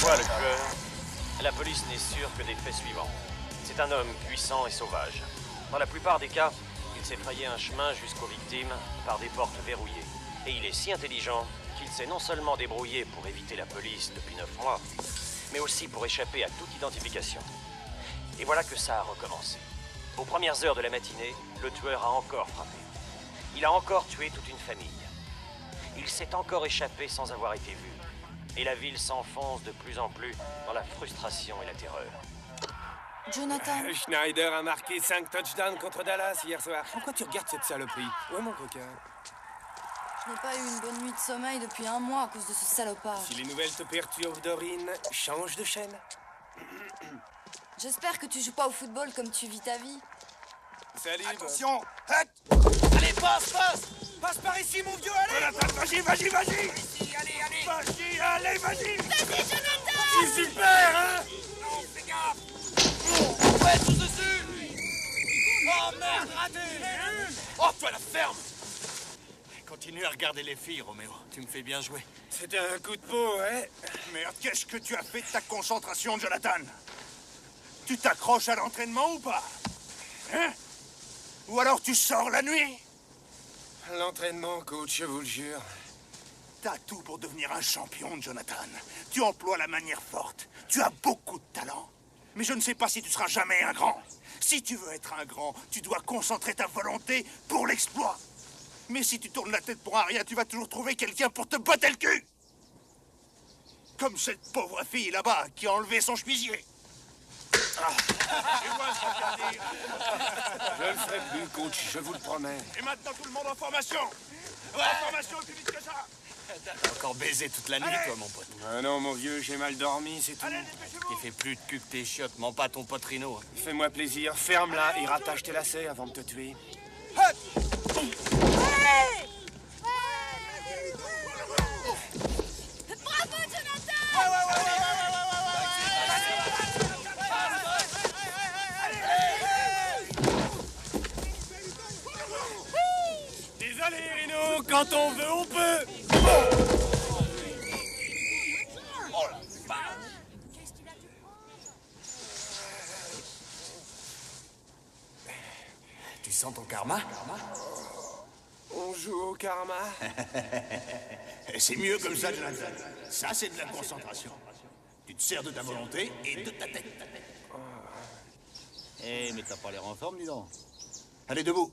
Le tueur, la police n'est sûre que des faits suivants. C'est un homme puissant et sauvage. Dans la plupart des cas, il s'est frayé un chemin jusqu'aux victimes par des portes verrouillées. Et il est si intelligent qu'il s'est non seulement débrouillé pour éviter la police depuis 9 mois, mais aussi pour échapper à toute identification. Et voilà que ça a recommencé. Aux premières heures de la matinée, le tueur a encore frappé. Il a encore tué toute une famille. Il s'est encore échappé sans avoir été vu. Et la ville s'enfonce de plus en plus dans la frustration et la terreur. Jonathan. Schneider a marqué 5 touchdowns contre Dallas hier soir. Pourquoi tu regardes cette saloperie? Ouais, mon coquin. Je n'ai pas eu une bonne nuit de sommeil depuis 1 mois à cause de ce salopard. Si les nouvelles te perturbent, Dorine, change de chaîne. J'espère que tu joues pas au football comme tu vis ta vie. Salut, attention. Allez, passe Passe par ici, mon vieux, allez. Vas-y. Vas-y, allez. Vas-y, Jonathan. C'est super, hein. Non, fais gaffe. Ouais, tous dessus. Oh, merde, raté. Oh, toi, la ferme. Continue à regarder les filles, Roméo. Tu me fais bien jouer. C'était un coup de peau, ouais. Merde, qu'est-ce que tu as fait de ta concentration, Jonathan? Tu t'accroches à l'entraînement ou pas? Hein? Ou alors tu sors la nuit? L'entraînement, coach, je vous le jure. T'as tout pour devenir un champion, Jonathan. Tu emploies la manière forte. Tu as beaucoup de talent. Mais je ne sais pas si tu seras jamais un grand. Si tu veux être un grand, tu dois concentrer ta volonté pour l'exploit. Mais si tu tournes la tête pour un rien, tu vas toujours trouver quelqu'un pour te botter le cul. Comme cette pauvre fille là-bas qui a enlevé son chemisier. Ah. Et moi, je vais dire. Je le ferai plus, coach, je vous le promets. Et maintenant, tout le monde en formation. En formation, plus vite que ça. T'as encore baisé toute la nuit, Allez. toi, mon pote. Ah non, mon vieux, j'ai mal dormi, c'est tout. Allez, dépêchez-vous. Il fait plus de cul que tes chiottes, mens pas ton pote Rino. Fais-moi plaisir, ferme-la et rattache tes lacets avant de te tuer. Bravo, Jonathan. Désolé, Rino, quand on veut, on peut. Tu sens ton karma? On joue au karma. C'est mieux comme ça, Jonathan. Ça, c'est de la concentration. Tu te sers de ta volonté et de ta tête. Eh, mais t'as pas l'air en forme, dis donc. Allez, debout.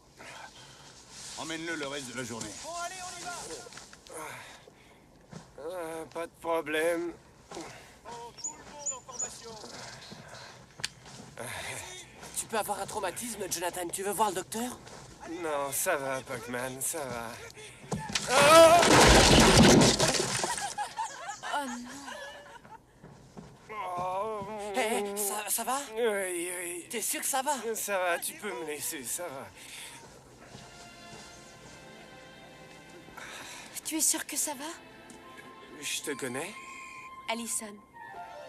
Emmène-le le reste de la journée. Bon, allez, on y va. Pas de problème. Tout le monde en formation. Tu peux avoir un traumatisme, Jonathan. Tu veux voir le docteur? Non, ça va, Pac-Man, ça va. Oh non. Oh, Hé, ça va? oui. T'es sûr que ça va? Ça va, tu peux me laisser, ça va. Tu es sûr que ça va? Je te connais? Allison.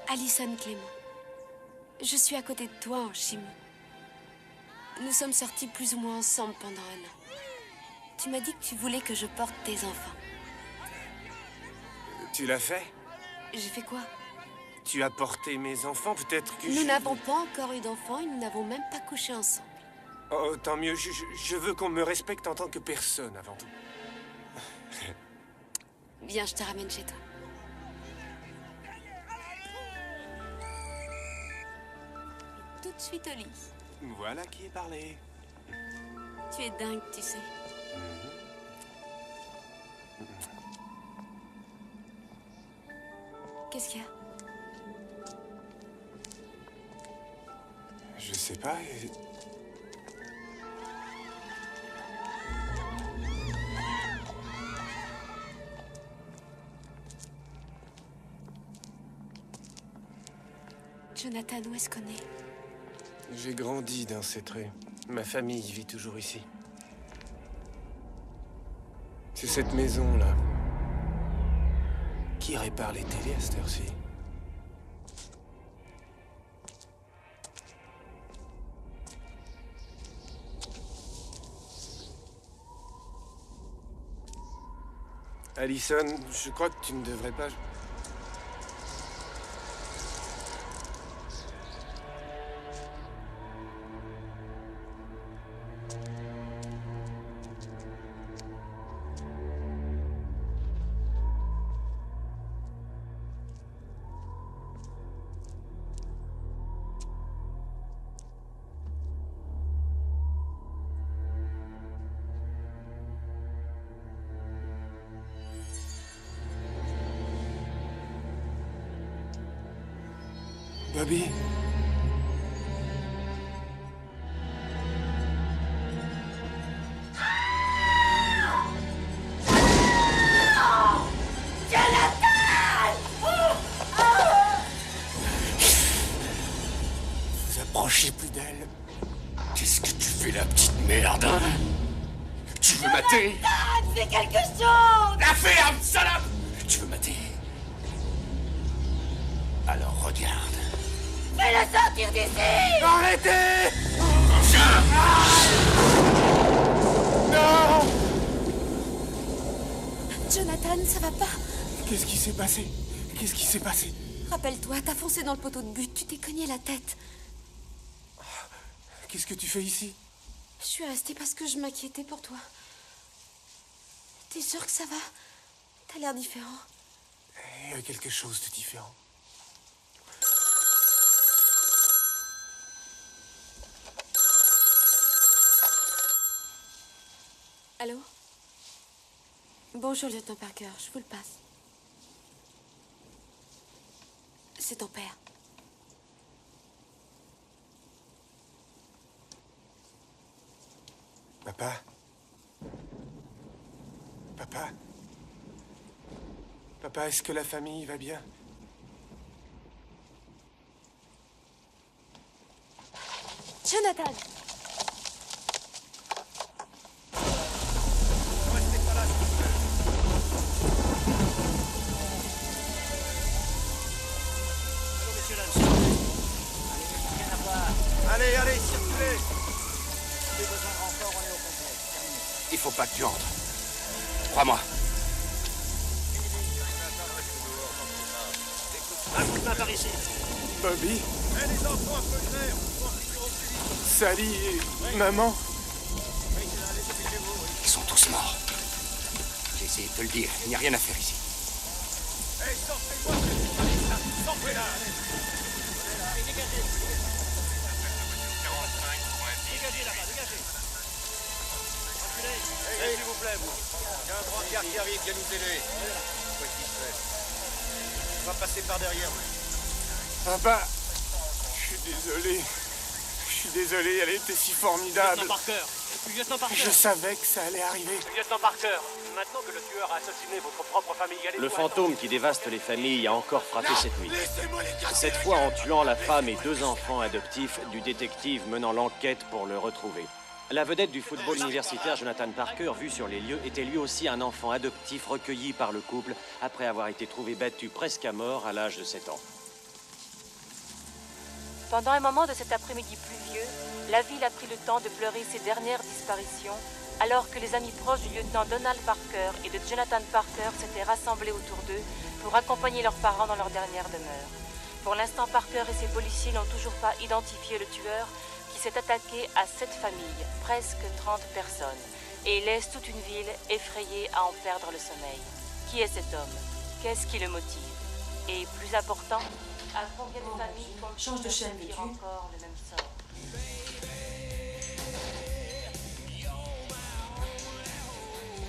Allison Clément. Je suis à côté de toi en chimie. Nous sommes sortis plus ou moins ensemble pendant 1 an. Tu m'as dit que tu voulais que je porte tes enfants. Tu l'as fait? J'ai fait quoi? Tu as porté mes enfants, peut-être que Nous n'avons pas encore eu d'enfants et nous n'avons même pas couché ensemble. Oh, tant mieux. Je veux qu'on me respecte en tant que personne, avant tout. Viens, je te ramène chez toi. Tout de suite au lit. Voilà qui est parlé. Tu es dingue, tu sais. Qu'est-ce qu'il y a? Je sais pas. Jonathan, où est-ce qu'on est? J'ai grandi dans cette rue. Ma famille vit toujours ici. C'est cette maison-là. Qui répare les télés à cette heure-ci? Allison, je crois que tu ne devrais pas... Bobby? Vous approchez plus d'elle. Qu'est-ce que tu fais là, petite merde, hein? Tu veux mater? Fais quelque chose! La ferme, salope! Tu veux mater? Alors regarde. Fais-le sortir d'ici! Arrêtez! Non! Jonathan, ça va pas? Qu'est-ce qui s'est passé? Qu'est-ce qui s'est passé? Rappelle-toi, t'as foncé dans le poteau de but, tu t'es cogné la tête. Qu'est-ce que tu fais ici? Je suis restée parce que je m'inquiétais pour toi. T'es sûr que ça va? T'as l'air différent. Il y a quelque chose de différent. Allô? Bonjour, lieutenant Parker, je vous le passe. C'est ton père. Papa? Papa? Papa, est-ce que la famille va bien? Jonathan! Allez, allez, circulez! Si avez besoin de renfort, on est au complet. Terminé. Il faut pas que tu entres. Crois-moi. Un coup de main par ici. Bobby? Eh, les enfants, un peu de l'air. Sally et maman? Ils sont tous morts. J'ai essayé de te le dire, il n'y a rien à faire ici. Hey, sortez-moi! Allez, sortez-la! Dégagez là-bas, dégagez! Reculez! Hey, s'il vous plaît, vous! Il y a un brancard qui arrive, viens nous aider. Quoi qu'il se fait? On va passer par derrière. Papa, je suis désolé. Je suis désolé, elle était si formidable. Lieutenant Parker! Lieutenant Parker! Je savais que ça allait arriver. Lieutenant Parker! Maintenant que le tueur a assassiné votre propre famille, le fantôme qui dévaste les familles a encore frappé cette nuit. Cette fois en tuant la femme et 2 enfants adoptifs du détective menant l'enquête pour le retrouver. La vedette du football universitaire, Jonathan Parker, vu sur les lieux, était lui aussi un enfant adoptif recueilli par le couple après avoir été trouvé battu presque à mort à l'âge de 7 ans. Pendant un moment de cet après-midi pluvieux, la ville a pris le temps de pleurer ses dernières disparitions, alors que les amis proches du lieutenant Donald Parker et de Jonathan Parker s'étaient rassemblés autour d'eux pour accompagner leurs parents dans leur dernière demeure. Pour l'instant, Parker et ses policiers n'ont toujours pas identifié le tueur qui s'est attaqué à 7 familles, presque 30 personnes, et laisse toute une ville effrayée à en perdre le sommeil. Qui est cet homme? Qu'est-ce qui le motive? Et plus important, à combien de familles change de chaîne, veux-tu? encore le même sort?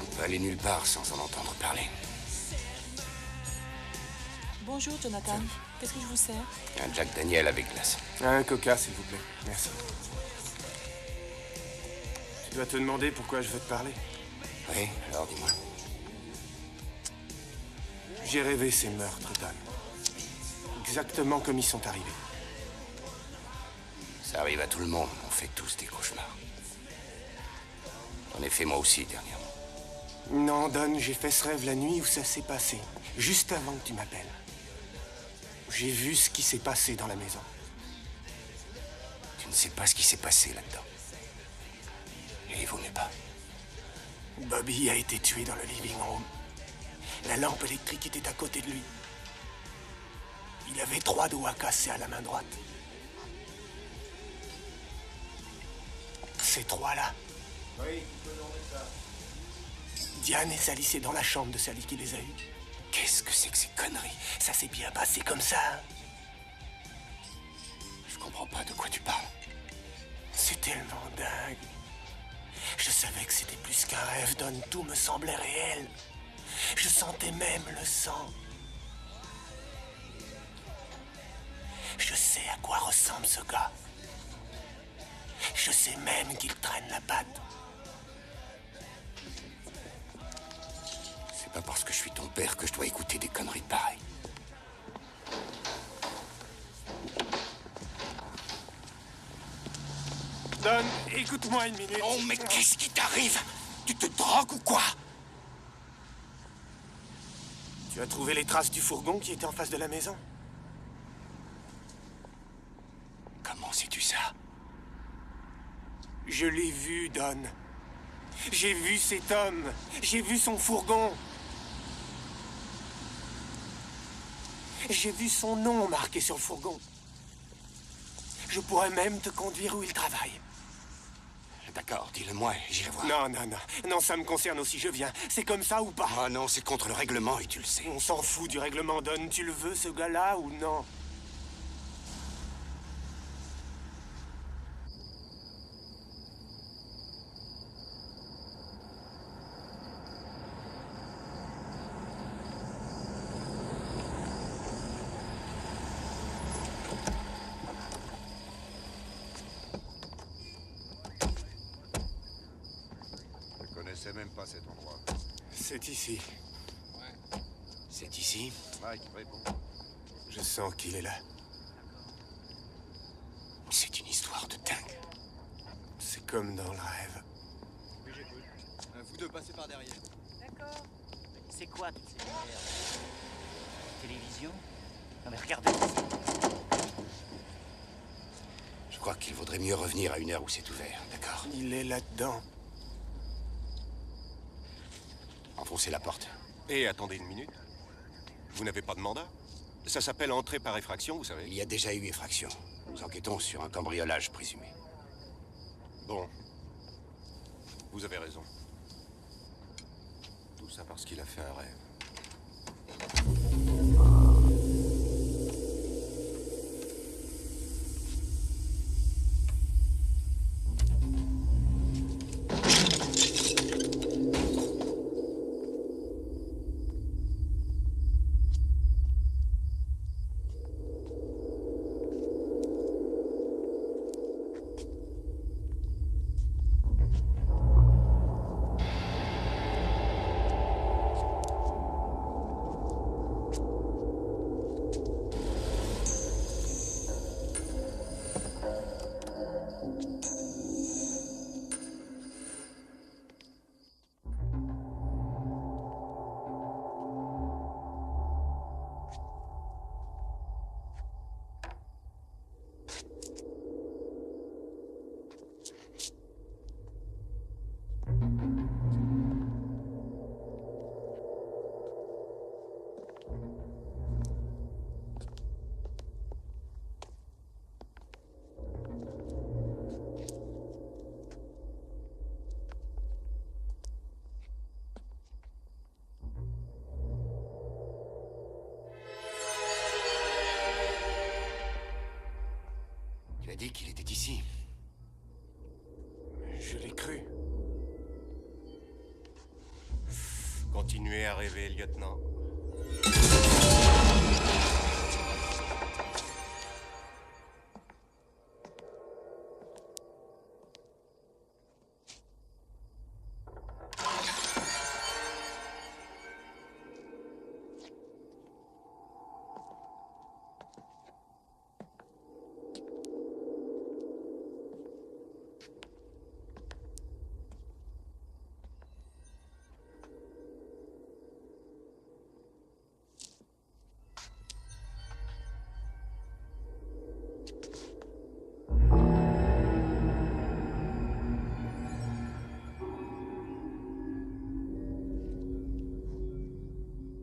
On peut aller nulle part sans en entendre parler. Bonjour, Jonathan. Qu'est-ce que je vous sers? Un Jack Daniel avec glace. Un coca, s'il vous plaît. Merci. Tu dois te demander pourquoi je veux te parler. Oui, alors dis-moi. J'ai rêvé ces meurtres, Dan. Exactement comme ils sont arrivés. Ça arrive à tout le monde, on fait tous des cauchemars. J'en ai fait moi aussi dernièrement. Non, Don, j'ai fait ce rêve la nuit où ça s'est passé. Juste avant que tu m'appelles. J'ai vu ce qui s'est passé dans la maison. Tu ne sais pas ce qui s'est passé là-dedans. Et il vaut mieux pas. Bobby a été tué dans le living room. La lampe électrique était à côté de lui. Il avait 3 doigts cassés à la main droite. Ces 3-là. Oui, tu peux nommer ça. Diane et Sally, c'est dans la chambre de Sally qui les a eus. Qu'est-ce que c'est que ces conneries? Ça s'est bien passé comme ça. Je comprends pas de quoi tu parles. C'est tellement dingue. Je savais que c'était plus qu'un rêve, Don. Tout me semblait réel. Je sentais même le sang. Je sais à quoi ressemble ce gars. Je sais même qu'il traîne la patte. C'est pas parce que je suis ton père que je dois écouter des conneries pareilles. Don, écoute-moi une minute. Oh, mais qu'est-ce qui t'arrive? Tu te drogues ou quoi? Tu as trouvé les traces du fourgon qui était en face de la maison? Comment sais-tu ça? Je l'ai vu, Don. J'ai vu cet homme. J'ai vu son fourgon. J'ai vu son nom marqué sur le fourgon. Je pourrais même te conduire où il travaille. D'accord, dis-le-moi, j'irai voir. Non, non, non. Non, ça me concerne aussi, je viens. C'est comme ça ou pas? Ah non, c'est contre le règlement et tu le sais. On s'en fout du règlement, Don. Tu le veux, ce gars-là, ou non? Je connaissais même pas cet endroit. C'est ici. Ouais. C'est ici? Mike, réponds. Je sens qu'il est là. C'est une histoire de dingue. C'est comme dans le rêve. Oui, j'écoute. Vous deux passez par derrière. D'accord. C'est quoi toutes ces lumières? Télévision? Non mais regardez ici. Je crois qu'il vaudrait mieux revenir à une heure où c'est ouvert, d'accord? Il est là-dedans. Enfoncez la porte. Et attendez une minute. Vous n'avez pas de mandat? Ça s'appelle entrée par effraction, vous savez. Il y a déjà eu effraction. Nous enquêtons sur un cambriolage présumé. Bon. Vous avez raison. Tout ça parce qu'il a fait un rêve. Continuez à rêver, lieutenant.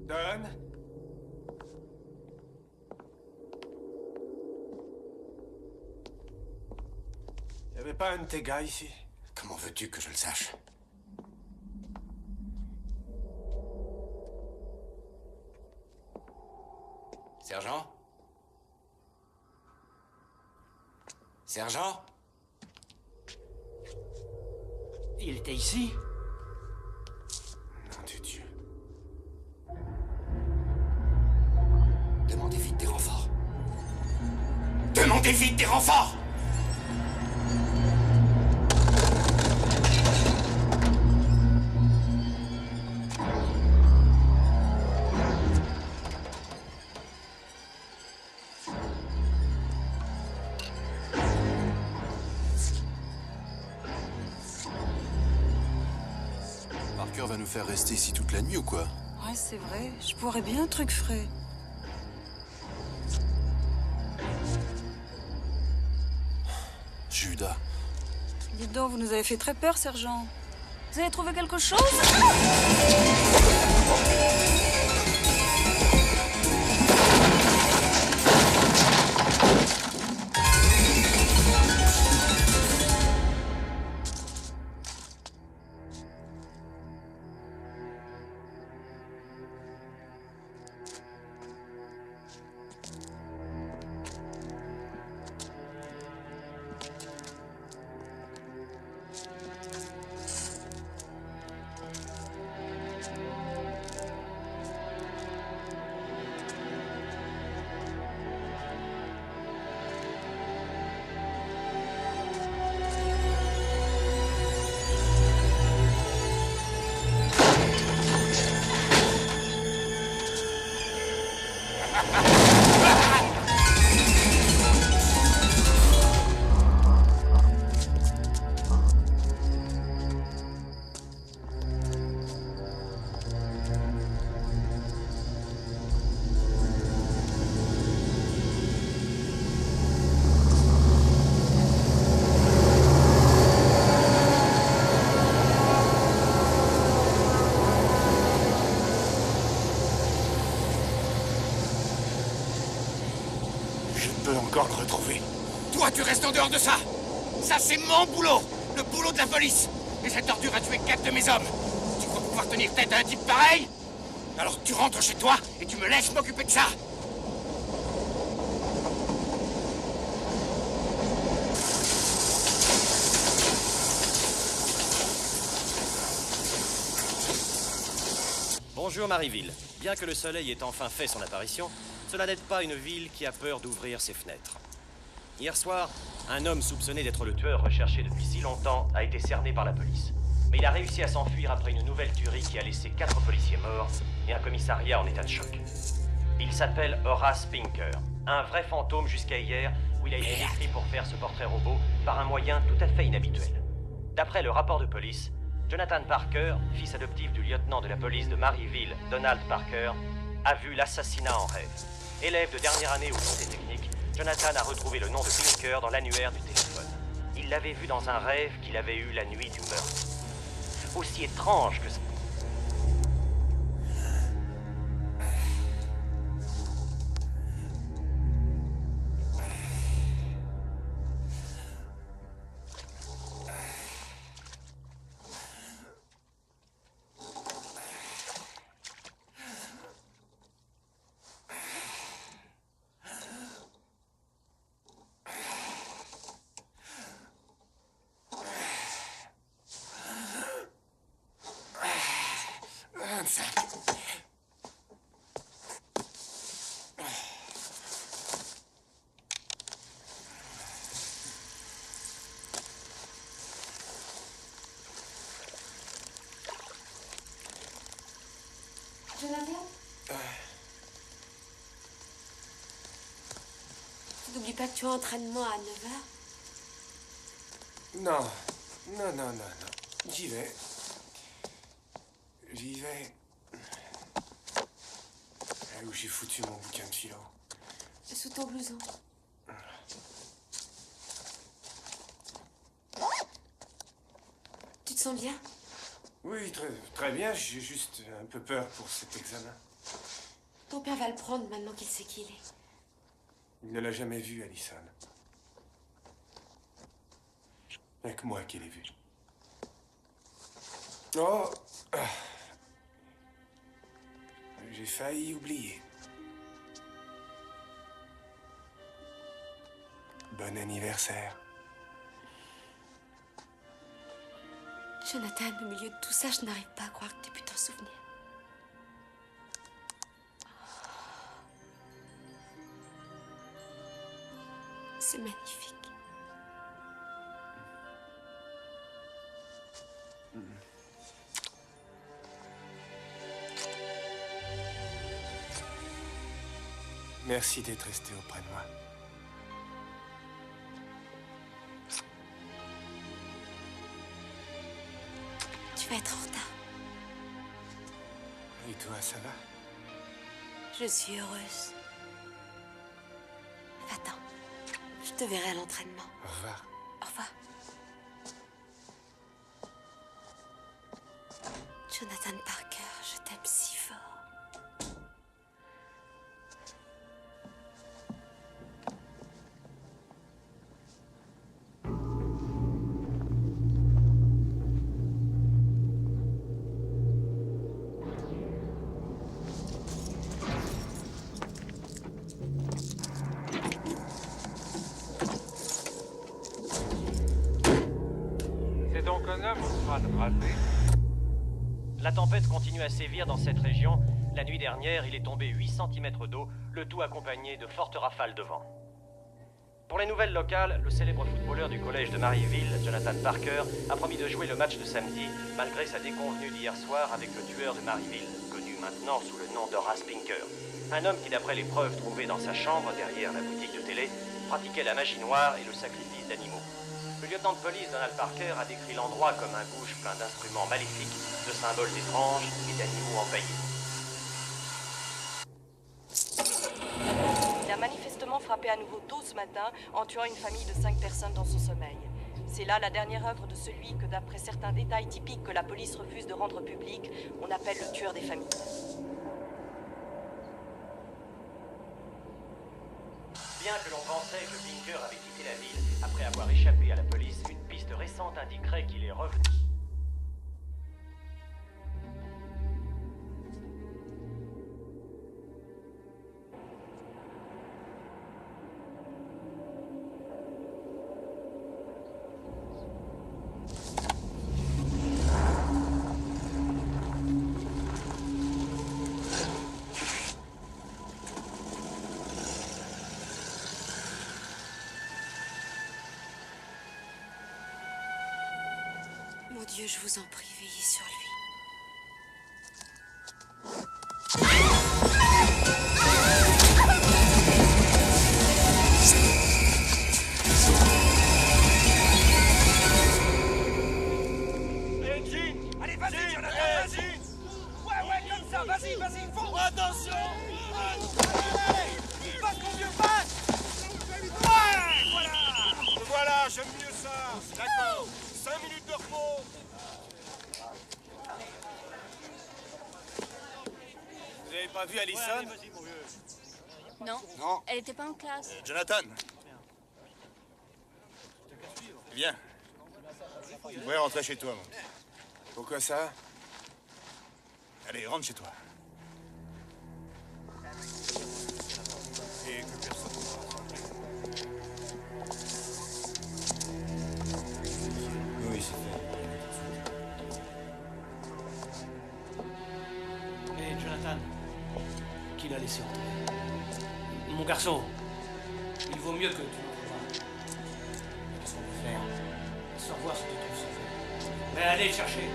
Don? Y'avait pas un de tes gars ici? Comment veux-tu que je le sache? Sergent? Sergent? Il était ici? Nom de Dieu. Demandez vite des renforts. Demandez vite des renforts! Parker va nous faire rester ici toute la nuit ou quoi? Ouais, c'est vrai. Je boirais bien un truc frais. Judas. Dites donc, vous nous avez fait très peur, sergent. Vous avez trouvé quelque chose? Encore le retrouver. Toi, tu restes en dehors de ça! Ça, c'est mon boulot! Le boulot de la police! Et cette ordure a tué 4 de mes hommes! Tu crois pouvoir tenir tête à un type pareil? Alors tu rentres chez toi et tu me laisses m'occuper de ça! Bonjour Maryville. Bien que le soleil ait enfin fait son apparition, cela n'aide pas une ville qui a peur d'ouvrir ses fenêtres. Hier soir, un homme soupçonné d'être le tueur recherché depuis si longtemps a été cerné par la police. Mais il a réussi à s'enfuir après une nouvelle tuerie qui a laissé 4 policiers morts et un commissariat en état de choc. Il s'appelle Horace Pinker, un vrai fantôme jusqu'à hier où il a été décrit pour faire ce portrait robot par un moyen tout à fait inhabituel. D'après le rapport de police, Jonathan Parker, fils adoptif du lieutenant de la police de Maryville, Donald Parker, a vu l'assassinat en rêve. Élève de dernière année au Polytechnique, Jonathan a retrouvé le nom de Pinker dans l'annuaire du téléphone. Il l'avait vu dans un rêve qu'il avait eu la nuit du meurtre. Aussi étrange que ça. Jonathan? N'oublie pas que tu as entraînement à 9h. Non. Non. J'y vais. J'y vais. Là où j'ai foutu mon bouquin de philo. Sous ton blouson. Tu te sens bien? Oui, très bien. J'ai juste un peu peur pour cet examen. Ton père va le prendre maintenant qu'il sait qui il est. Il ne l'a jamais vu, Allison. Il n'y a que moi qui l'ai vu. Oh! J'ai failli oublier. Bon anniversaire. Jonathan, au milieu de tout ça, je n'arrive pas à croire que tu aies pu t'en souvenir. C'est magnifique. Merci d'être resté auprès de moi. Tu vas être en retard. Et toi, ça va? Je suis heureuse. Va-t'en. Je te verrai à l'entraînement. Au revoir. Au revoir. Jonathan Parker, je t'aime si fort. La tempête continue à sévir dans cette région. La nuit dernière, il est tombé 8 cm d'eau, le tout accompagné de fortes rafales de vent. Pour les nouvelles locales, le célèbre footballeur du collège de Maryville, Jonathan Parker, a promis de jouer le match de samedi, malgré sa déconvenue d'hier soir avec le tueur de Maryville, connu maintenant sous le nom d'Horace Pinker. Un homme qui, d'après les preuves trouvées dans sa chambre, derrière la boutique de télé, pratiquait la magie noire et le sacrifice d'animaux. Le lieutenant de police Donald Parker a décrit l'endroit comme un bouge plein d'instruments maléfiques, de symboles étranges et d'animaux empaillés. Il a manifestement frappé à nouveau tôt ce matin en tuant une famille de 5 personnes dans son sommeil. C'est là la dernière œuvre de celui que, d'après certains détails typiques que la police refuse de rendre publics, on appelle le tueur des familles. Bien que l'on pensait que Pinker avait quitté la ville après avoir échappé à la police, une piste récente indiquerait qu'il est revenu. Mon Dieu, je vous en prie, veillez sur lui. Allez, vas-y, Jonathan, vas-y! Ouais, comme ça, vas-y, fonce! Attention! Allez! Passe, mon vieux, passe! Ouais, voilà! Voilà, j'aime mieux ça! D'accord, 5 minutes de repos! Vous avez pas vu Allison? Non. Non. Elle était pas en classe. Jonathan. Viens. Tu devrais rentrer chez toi, mon petit. Pourquoi ça? Allez, rentre chez toi. Et que personne ne Oui, c'est fait. Jonathan. Qui l'a laissé entrer. Mon garçon, il vaut mieux que tu n'entres pas. Qu'est-ce qu'on peut faire? Sans voir ce que tu sais. Mais allez le chercher.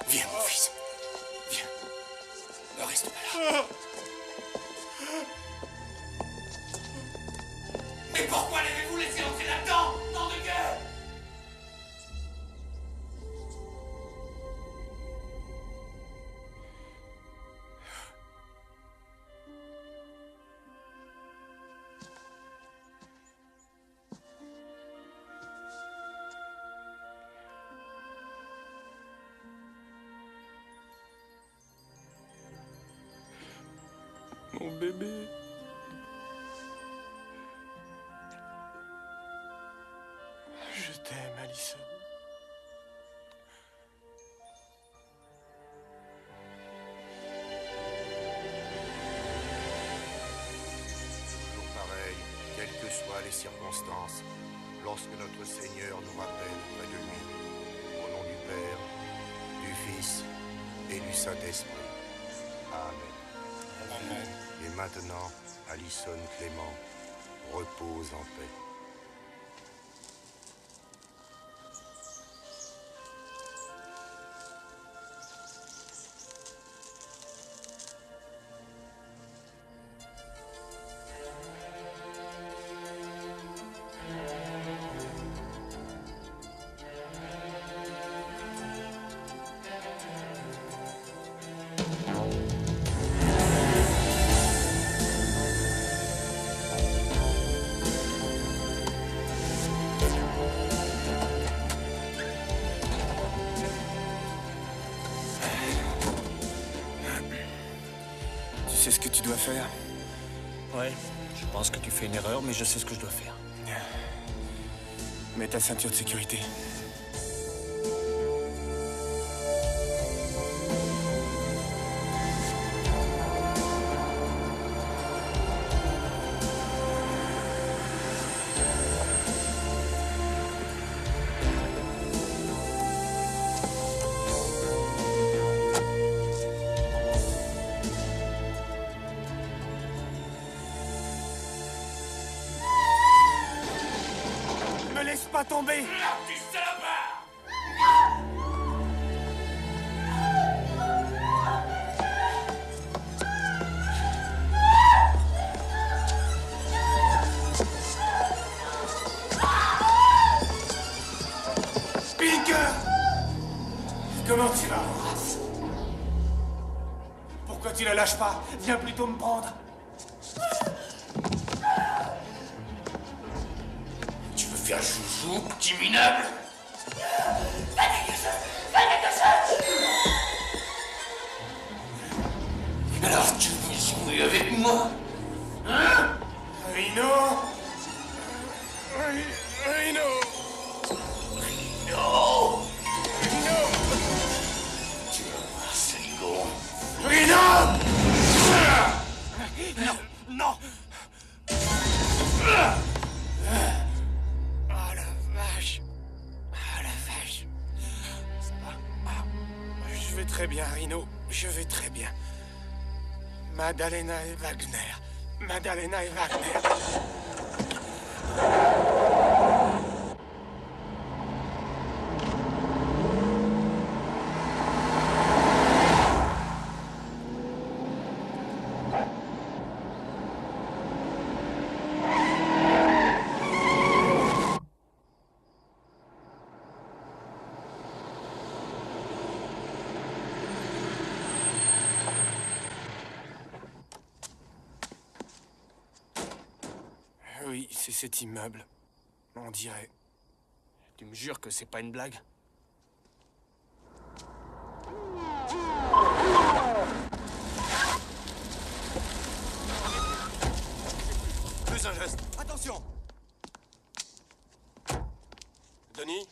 Viens, mon fils. Viens. Ne reste pas là. Mais pourquoi l'avez-vous laissé entrer là-dedans, nom de Dieu? Mon bébé. Je t'aime, Allison. Toujours pareil, quelles que soient les circonstances, lorsque notre Seigneur nous rappelle près de lui, au nom du Père, du Fils et du Saint-Esprit. Amen. Amen. Et maintenant, Allison Clément, repose en paix. Tu sais ce que tu dois faire? Ouais, je pense que tu fais une erreur, mais je sais ce que je dois faire. Mets ta ceinture de sécurité. Me laisse pas tomber! Tu salopard! Pinker! Comment tu vas, Horace? Pourquoi tu la lâches pas? Viens plutôt me prendre. Tu veux faire joujou, petit minable? Alors tu veux jouer avec moi? Hein? Rhino! Rhino! Non! Tu vas voir, saligo. Rhino! Non! Non! Oh la vache! Oh la vache! Ça va? Ah, je vais très bien, Rhino. Je vais très bien. Madalena et Wagner. Madalena et Wagner. Oui, c'est cet immeuble. On dirait. Tu me jures que c'est pas une blague? Fais un geste. Attention. Denis?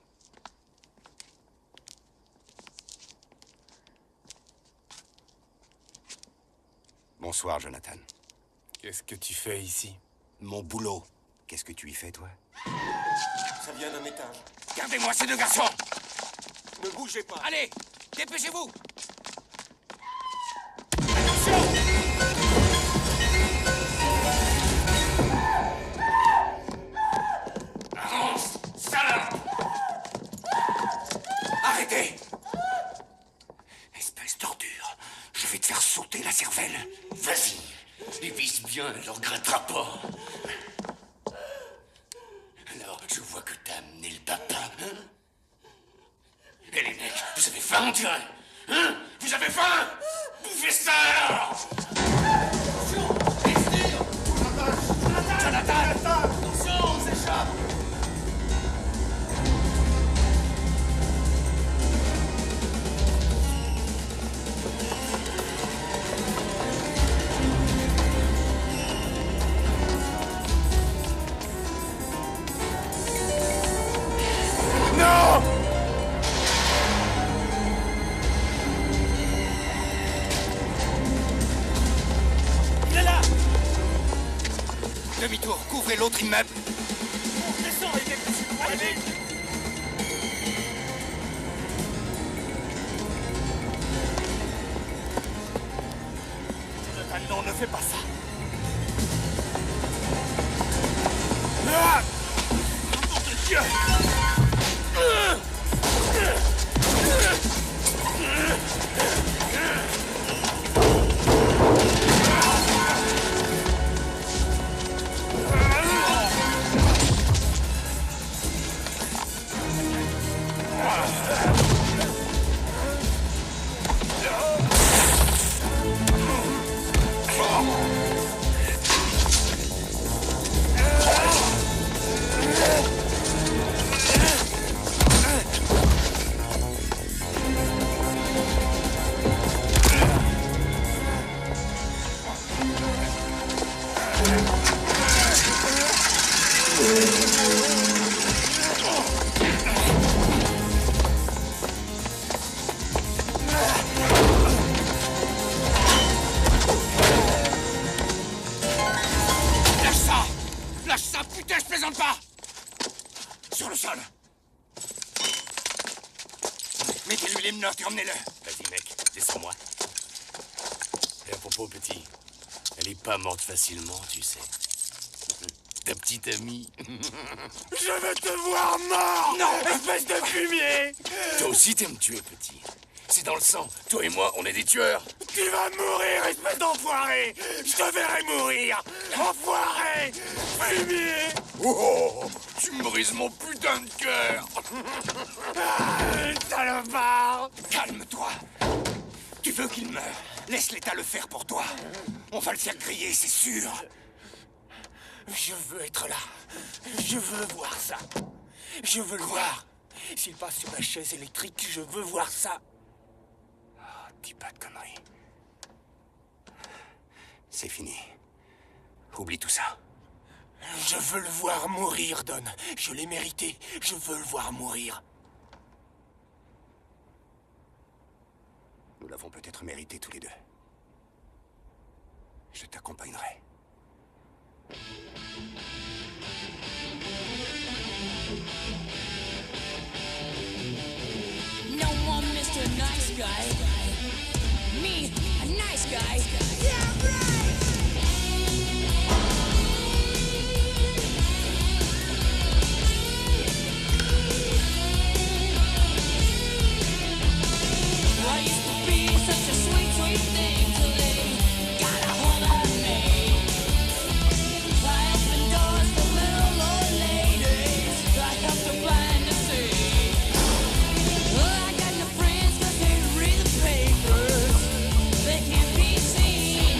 Bonsoir, Jonathan. Qu'est-ce que tu fais ici? Mon boulot. Qu'est-ce que tu y fais, toi? Ça vient d'un étage. Gardez-moi ces deux garçons! Ne bougez pas. Allez, dépêchez-vous! Avance, salope! Arrêtez! Espèce d'ordure, je vais te faire sauter la cervelle. Vas-y, et vise bien, elle ne regrettera pas. Alors, je vois que t'as amené le papa, hein? Et les mecs, vous avez faim, on dirait? Hein? Vous avez faim? Bouffez ça, alors! Jonathan! Attention, on s'échappe! Non! Il est là! Demi-tour, couvrez l'autre immeuble. Descends, les mecs, allez vite! Jonathan, non, ne fais pas ça! Ah! Nom de Dieu! Lâche ça! Lâche ça, putain, je plaisante pas! Sur le sol! Mettez-lui les menottes et emmenez-le! Vas-y, mec, descends-moi. Et à propos, petit, elle est pas morte facilement, tu sais. Ta petite amie. Je veux te voir mort! Non! Espèce de fumier! Toi aussi t'aimes tuer, petit. C'est dans le sang. Toi et moi, on est des tueurs. Tu vas mourir, espèce d'enfoiré! Je te verrai mourir! Enfoiré! Fumier! Oh, tu me brises mon putain de cœur. Salopard! Calme-toi! Tu veux qu'il meure? Laisse l'État le faire pour toi. On va le faire griller, c'est sûr. Je veux être là. Je veux voir ça. Je veux le voir. S'il passe sur la chaise électrique, je veux voir ça. Oh, dis pas de conneries. C'est fini. Oublie tout ça. Je veux le voir mourir, Don. Je l'ai mérité. Je veux le voir mourir. Nous l'avons peut-être mérité tous les deux. Je t'accompagnerai. No more Mr. Nice Guy. Me, a nice guy. Yeah, right! I used to be such a sweet, sweet thing till they got a hold of me. I opened doors for little old ladies. I helped them blind to see. Oh, I got no friends 'cause they read the papers. They can't be seen.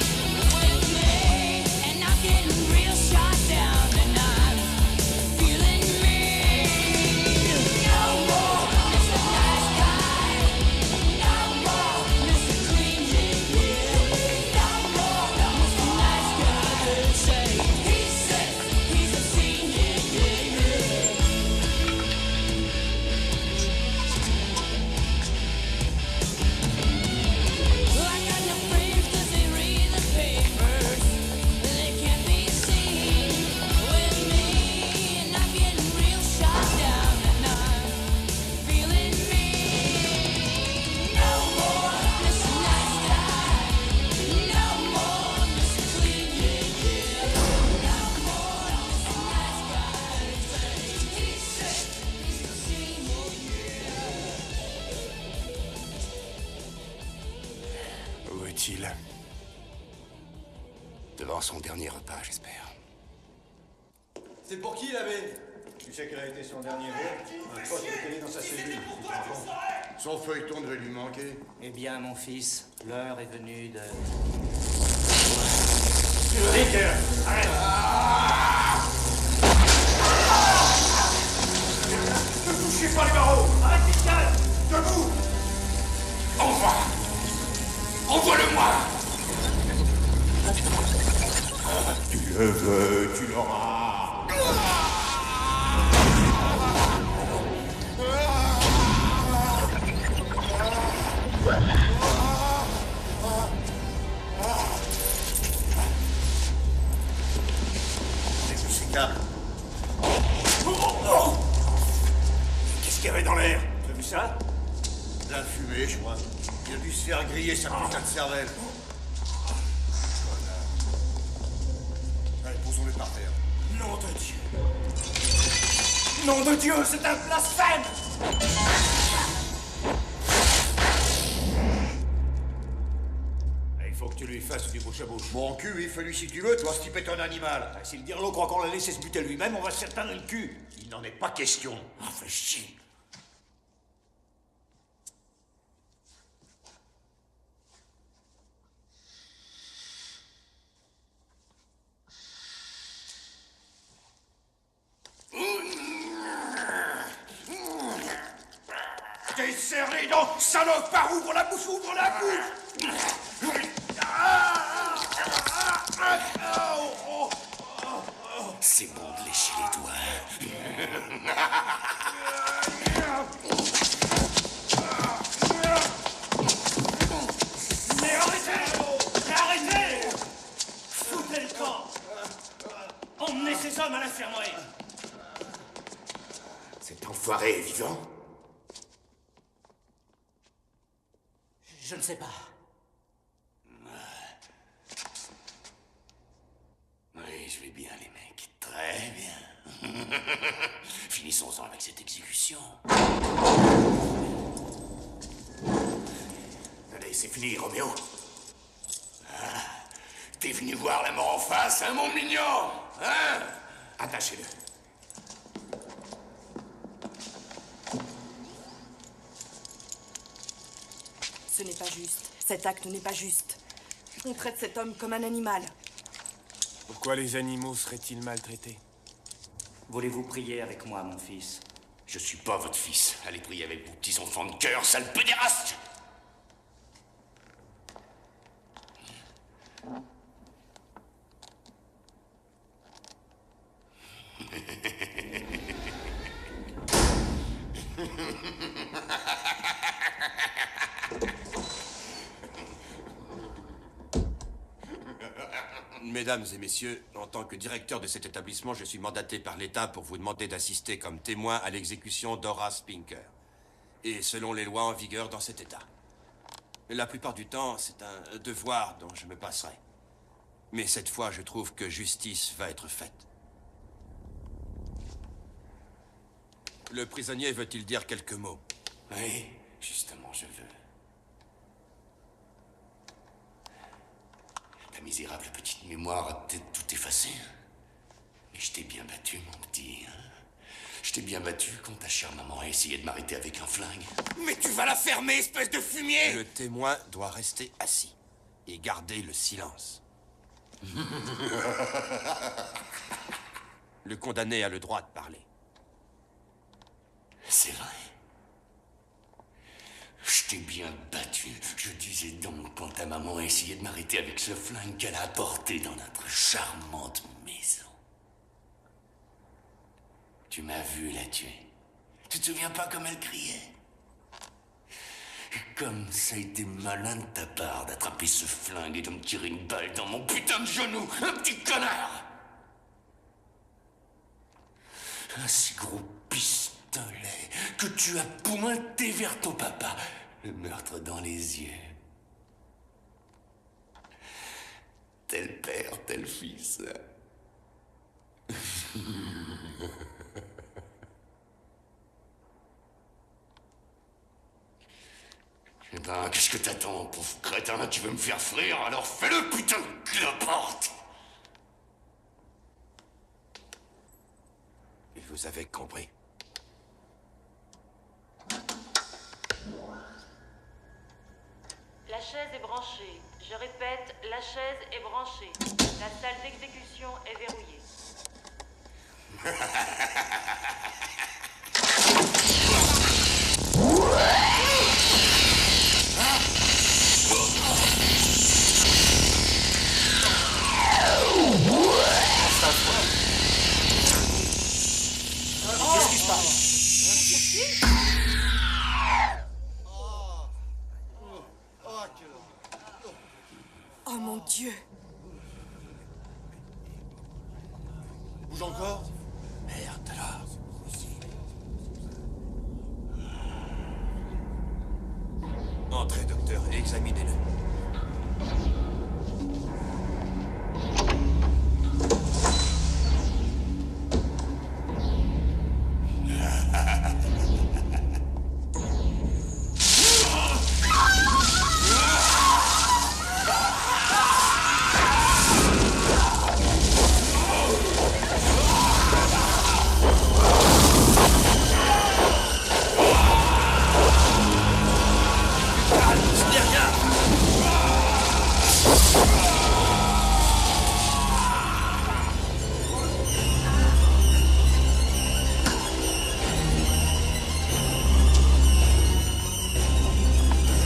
est-il? Devant son dernier repas, j'espère. C'est pour qui, l'abbé? Tu sais quel a été son dernier verre? Un poste de télé dans sa cellule. Son feuilleton devait lui manquer. Eh bien, mon fils, l'heure est venue de... Dick, arrête! Ne touchez pas les barreaux! Arrête, Pascal! Debout! Envoie-le-moi! Tu le veux, tu l'auras. C'est calme. Qu'est-ce qu'il y avait dans l'air? Tu as vu ça? De la fumée, je crois. Il a dû se faire griller sa putain de cervelle. Allez, posons-le par terre. Nom de Dieu! Nom de Dieu, c'est un blasphème! Il faut que tu lui fasses du bouche à bouche. Mon cul, il fait lui si tu veux, toi, ce type est un animal. Si le dirlo croit qu'on l'a laissé se buter lui-même, on va se faire teindre le cul. Il n'en est pas question. Ah, fais chier. Desserre les dents, salopard, ouvre la bouche, ouvre la bouche! C'est bon de lécher les doigts. Mais arrêtez! Arrêtez! Foutez le camp! Emmenez ces hommes à l'infirmerie! Cet enfoiré est vivant? Je ne sais pas. Oui, je vais bien, les mecs. Très bien. Finissons-en avec cette exécution. Allez, c'est fini, Roméo. Ah, t'es venu voir la mort en face, hein, mon mignon? Hein? Attachez-le. Ce n'est pas juste. Cet acte n'est pas juste. On traite cet homme comme un animal. Pourquoi les animaux seraient-ils maltraités? Voulez-vous prier avec moi, mon fils? Je suis pas votre fils. Allez prier avec vos petits enfants de cœur, sale pédéraste! Mesdames et messieurs, en tant que directeur de cet établissement, je suis mandaté par l'État pour vous demander d'assister comme témoin à l'exécution d'Horace Pinker. Et selon les lois en vigueur dans cet État. La plupart du temps, c'est un devoir dont je me passerai. Mais cette fois, je trouve que justice va être faite. Le prisonnier veut-il dire quelques mots? Oui, justement, je veux. Ta misérable petite mémoire a peut-être tout effacé. Mais je t'ai bien battu, mon petit. Hein? Je t'ai bien battu quand ta chère maman a essayé de m'arrêter avec un flingue. Mais tu vas la fermer, espèce de fumier! Le témoin doit rester assis et garder le silence. Le condamné a le droit de parler. C'est vrai. Je t'ai bien battu. Je disais donc quand ta maman a essayé de m'arrêter avec ce flingue qu'elle a apporté dans notre charmante maison. Tu m'as vu la tuer. Tu te souviens pas comme elle criait? Et comme ça a été malin de ta part d'attraper ce flingue et de me tirer une balle dans mon putain de genou, un petit connard! Un si gros pistolet que tu as pointé vers ton papa, le meurtre dans les yeux. Tel père, tel fils. Enfin, qu'est-ce que t'attends, pauvre crétin? Tu veux me faire frire? Alors fais-le, putain de cloporte! Et vous avez compris. La chaise est branchée. Je répète, la chaise est branchée. La salle d'exécution est verrouillée. Qu'est-ce qui se passe? Oh mon Dieu! Bouge encore? Merde, alors. Entrez, docteur, et examinez-le.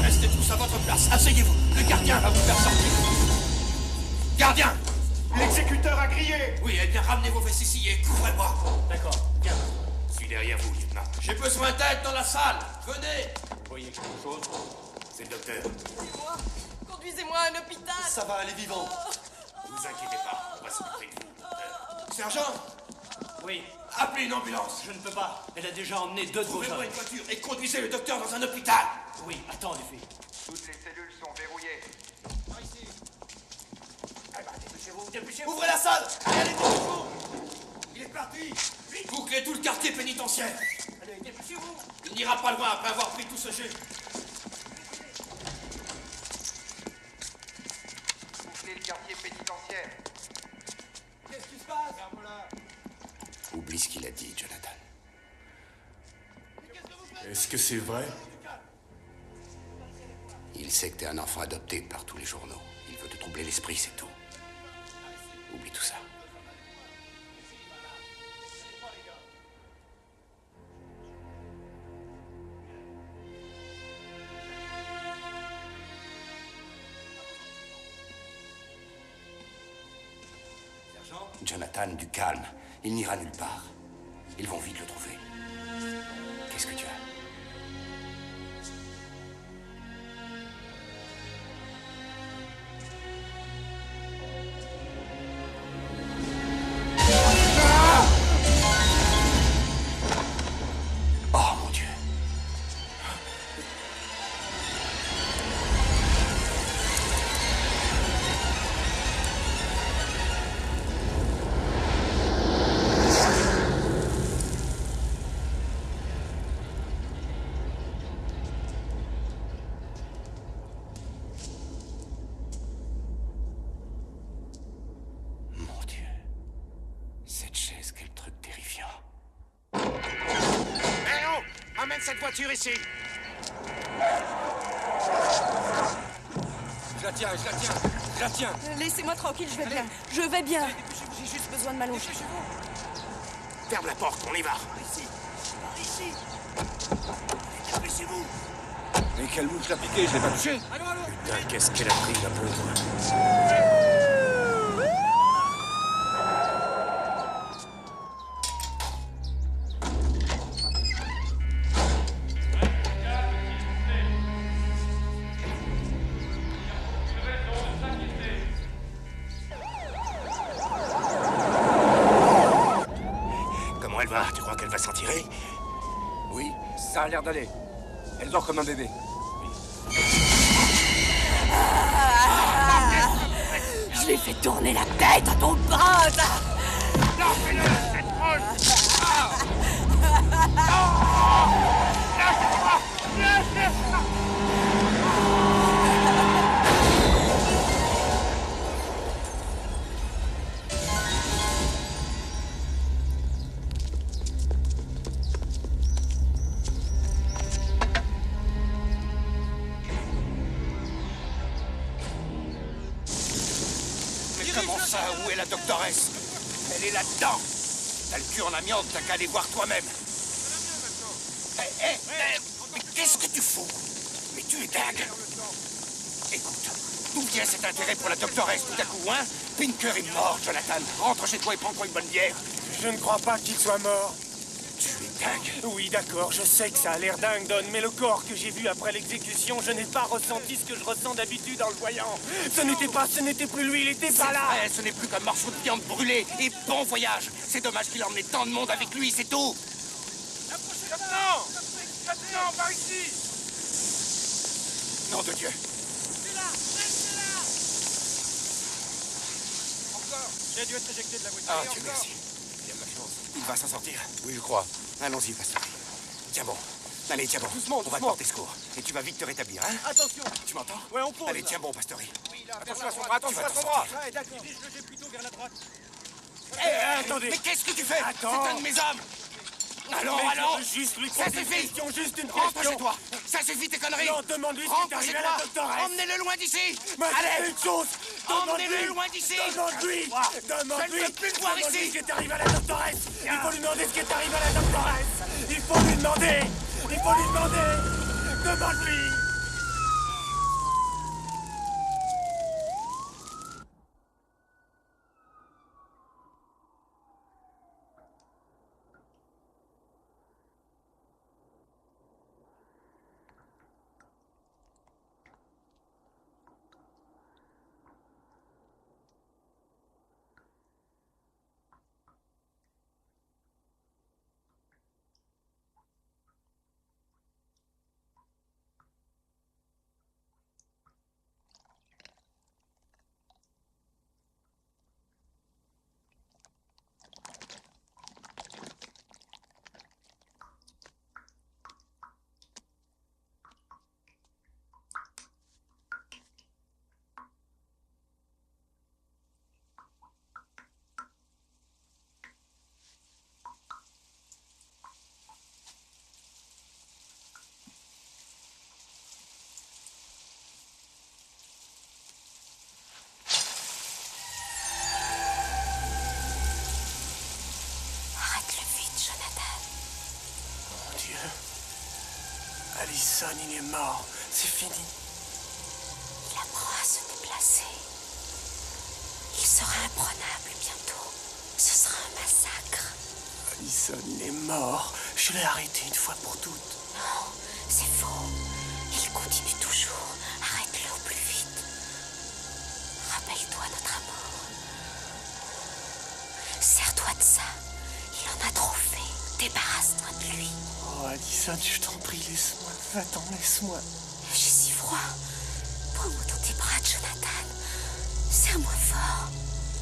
Restez tous à votre place. Asseyez-vous. Le gardien va vous faire sortir. Gardien! L'exécuteur a grillé! Oui, eh bien, ramenez vos vestes ici et couvrez-moi. D'accord, bien. Je suis derrière vous, lieutenant. J'ai besoin d'aide dans la salle. Venez! Vous voyez quelque chose? C'est le docteur. Conduisez-moi à un hôpital! Ça va aller vivant. Ne vous inquiétez pas, on va s'occuper de vous, docteur. Sergent! Oui. Appelez une ambulance. Je ne peux pas. Elle a déjà emmené 2 de vos Trouvez-moi hommes. une voiture et conduisez le docteur dans un hôpital. Oui, attends, les filles. Toutes les cellules sont verrouillées. Par ici. Dépêchez-vous, dépêchez-vous. Ouvrez la salle. Allez, dépêchez-vous. Il est parti. Vite. Bouclez tout le quartier pénitentiaire. Allez, dépêchez-vous. Il n'ira pas loin après avoir pris tout ce jeu. Bouclez le quartier pénitentiaire. Qu'est-ce qui se passe? Ferme-la. Oublie ce qu'il a dit, Jonathan. Est-ce que c'est vrai? Il sait que t'es un enfant adopté par tous les journaux. Il veut te troubler l'esprit, c'est tout. Oublie tout ça. Jonathan, du calme. Il n'ira nulle part. Ils vont vite le trouver. Qu'est-ce que tu as? Oh mon Dieu. Mon Dieu. Cette chaise, quel truc terrifiant. Hé oh! Amène cette voiture ici! Je la tiens, je la tiens, je la tiens. Laissez-moi tranquille, je vais bien. Je vais bien. J'ai juste besoin de m'allonger. Ferme la porte, on y va! Ici! Par ici! Dépêchez-vous! Mais quelle mouche l'a piqué, je l'ai pas touché. Putain, qu'est-ce qu'elle a pris, la pauvre? Comment elle va? Tu crois qu'elle va s'en tirer? Oui. Ça a l'air d'aller. Elle dort comme un bébé. Je lui fais tourner la tête à ton pote! Lâchez-le! C'est proche! Lâchez-moi! Lâchez-moi! la doctoresse. Elle est là-dedans. T'as le cul en amiante, t'as qu'à aller voir toi-même. Mais qu'est-ce que tu fous? Mais tu es dingue. Écoute, d'où vient cet intérêt pour la doctoresse tout à coup, hein? Pinker est mort, Jonathan. Rentre chez toi et prends-toi une bonne bière. Je ne crois pas qu'il soit mort. Tu es dingue. Oui, d'accord, je sais que ça a l'air dingue, Don, mais le corps que j'ai vu après l'exécution, je n'ai pas ressenti ce que je ressens d'habitude en le voyant. Ce n'était plus lui, il était pas là. Vrai, ce n'est plus qu'un morceau de viande brûlée. Et bon voyage. C'est dommage qu'il a emmené tant de monde avec lui, c'est tout. Lieutenant! Lieutenant, par ici! Nom de Dieu. Encore. J'ai dû être éjecté de la voiture. Ah, Dieu merci. Il y a de la chance. Il va s'en sortir? Oui, je crois. Allons-y, pasteur. Tiens bon. Allez, tiens bon. Doucement, On va te porter secours. Et tu vas vite te rétablir, hein? Attention! Tu m'entends? Ouais, on pose. Allez, tiens bon, Pastori. Oui, là, Attention vers à son la bras, droite. attention à son bras. bras. Ouais, d'accord. Dirige-le plutôt vers la droite. Attendez. Mais qu'est-ce que tu fais? Attends. C'est un de mes hommes. Allons, Mais allons. je veux juste lui Ça poser une suffit. question, juste une Rentre question. chez toi. Ça suffit tes conneries. Non, demande-lui ce qui est Rentre arrivé chez à toi. la doctoresse. Emmenez-le loin d'ici. Mais Allez. une chose. Emmenez-le loin d'ici. Demande-lui. Demande-lui. Je ne veux plus le voir Demande-lui ici. ce qui est arrivé à la doctoresse. Il faut lui demander ce qui est arrivé à la doctoresse. Il faut lui demander. Il faut lui demander. Demande-lui. Allison, il est mort. C'est fini. Il apprend à se déplacer. Il sera imprenable bientôt. Ce sera un massacre. Allison, il est mort. Je l'ai arrêté une fois pour toutes. Non, c'est faux. Il continue toujours. Arrête-le au plus vite. Rappelle-toi notre amour. Sers-toi de ça. Il en a trop fait. Débarrasse-toi de lui. Oh, Allison, je t'en prie, laisse-moi. Va-t'en, laisse-moi. J'ai si froid. Prends-moi dans tes bras, Jonathan. Serre-moi fort.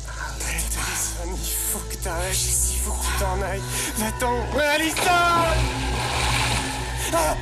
Arrête, Allison, il faut que t'arrêtes. J'ai si Il faut froid. que tu t'en ailles. Va-t'en. Allison! Ah!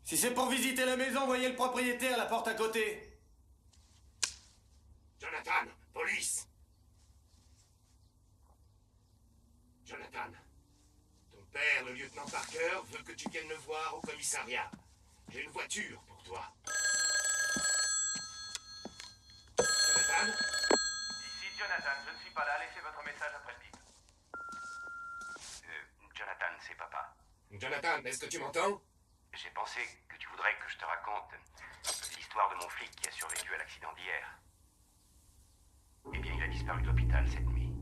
Si c'est pour visiter la maison, voyez le propriétaire, la porte à côté. Jonathan, police! Jonathan, ton père, le lieutenant Parker, veut que tu viennes le voir au commissariat. J'ai une voiture pour toi. Jonathan? Ici Jonathan, je ne suis pas là, laissez votre message après le bip. Jonathan, c'est papa. Jonathan, est-ce que tu m'entends? J'ai pensé que tu voudrais que je te raconte l'histoire de mon flic qui a survécu à l'accident d'hier. Eh bien, il a disparu de l'hôpital cette nuit.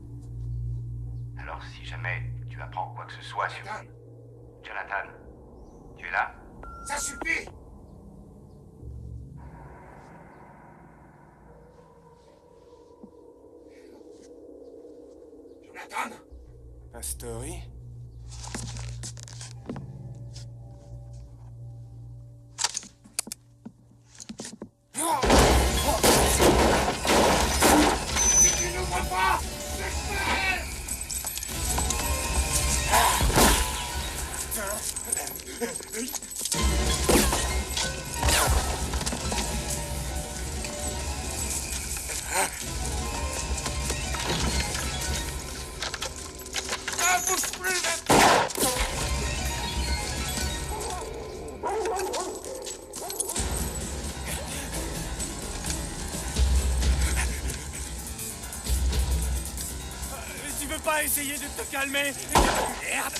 Alors, si jamais tu apprends quoi que ce soit sur... Jonathan, tu es là? Ça suffit! Jonathan? Pastori? Si tu n'ouvres pas, je ferai! Bouge plus! Tu veux pas essayer de te calmer? Merde!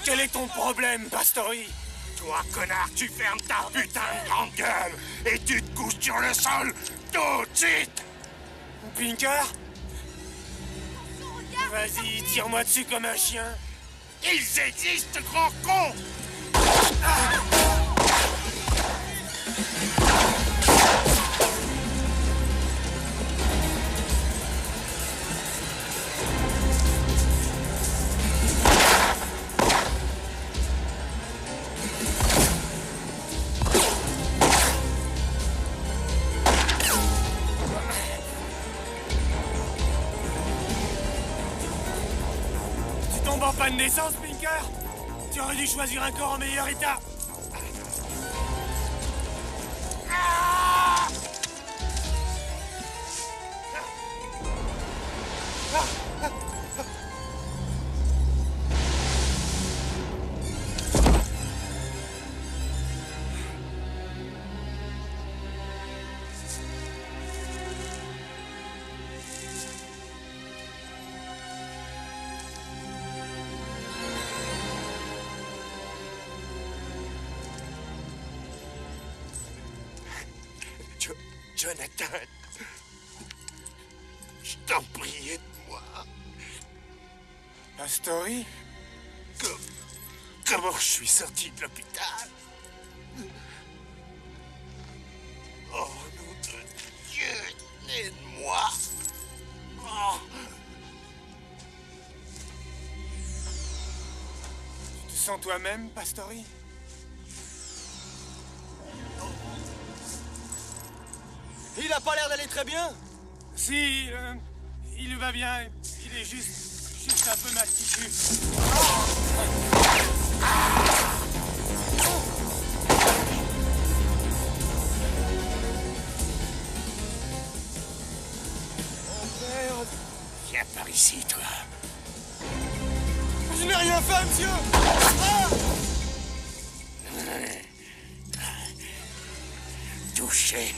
Quel est ton problème, Pastori? Toi, connard, tu fermes ta putain de grande gueule et tu te couches sur le sol tout de suite! Pinker? Vas-y, tire-moi dessus comme un chien. Ils existent, grand con! Tu tombes en panne d'essence, Pinker? Tu aurais dû choisir un corps en meilleur état. Jonathan, je t'en prie, aide-moi. Pastori? Comment je suis sorti de l'hôpital? Oh, nom de Dieu, aide-moi. Oh. Tu te sens toi-même, Pastori? Il a pas l'air d'aller très bien. Si, il va bien. Il est juste un peu mastifu. Oh merde! Viens par ici, toi. Je n'ai rien fait, monsieur. Touché.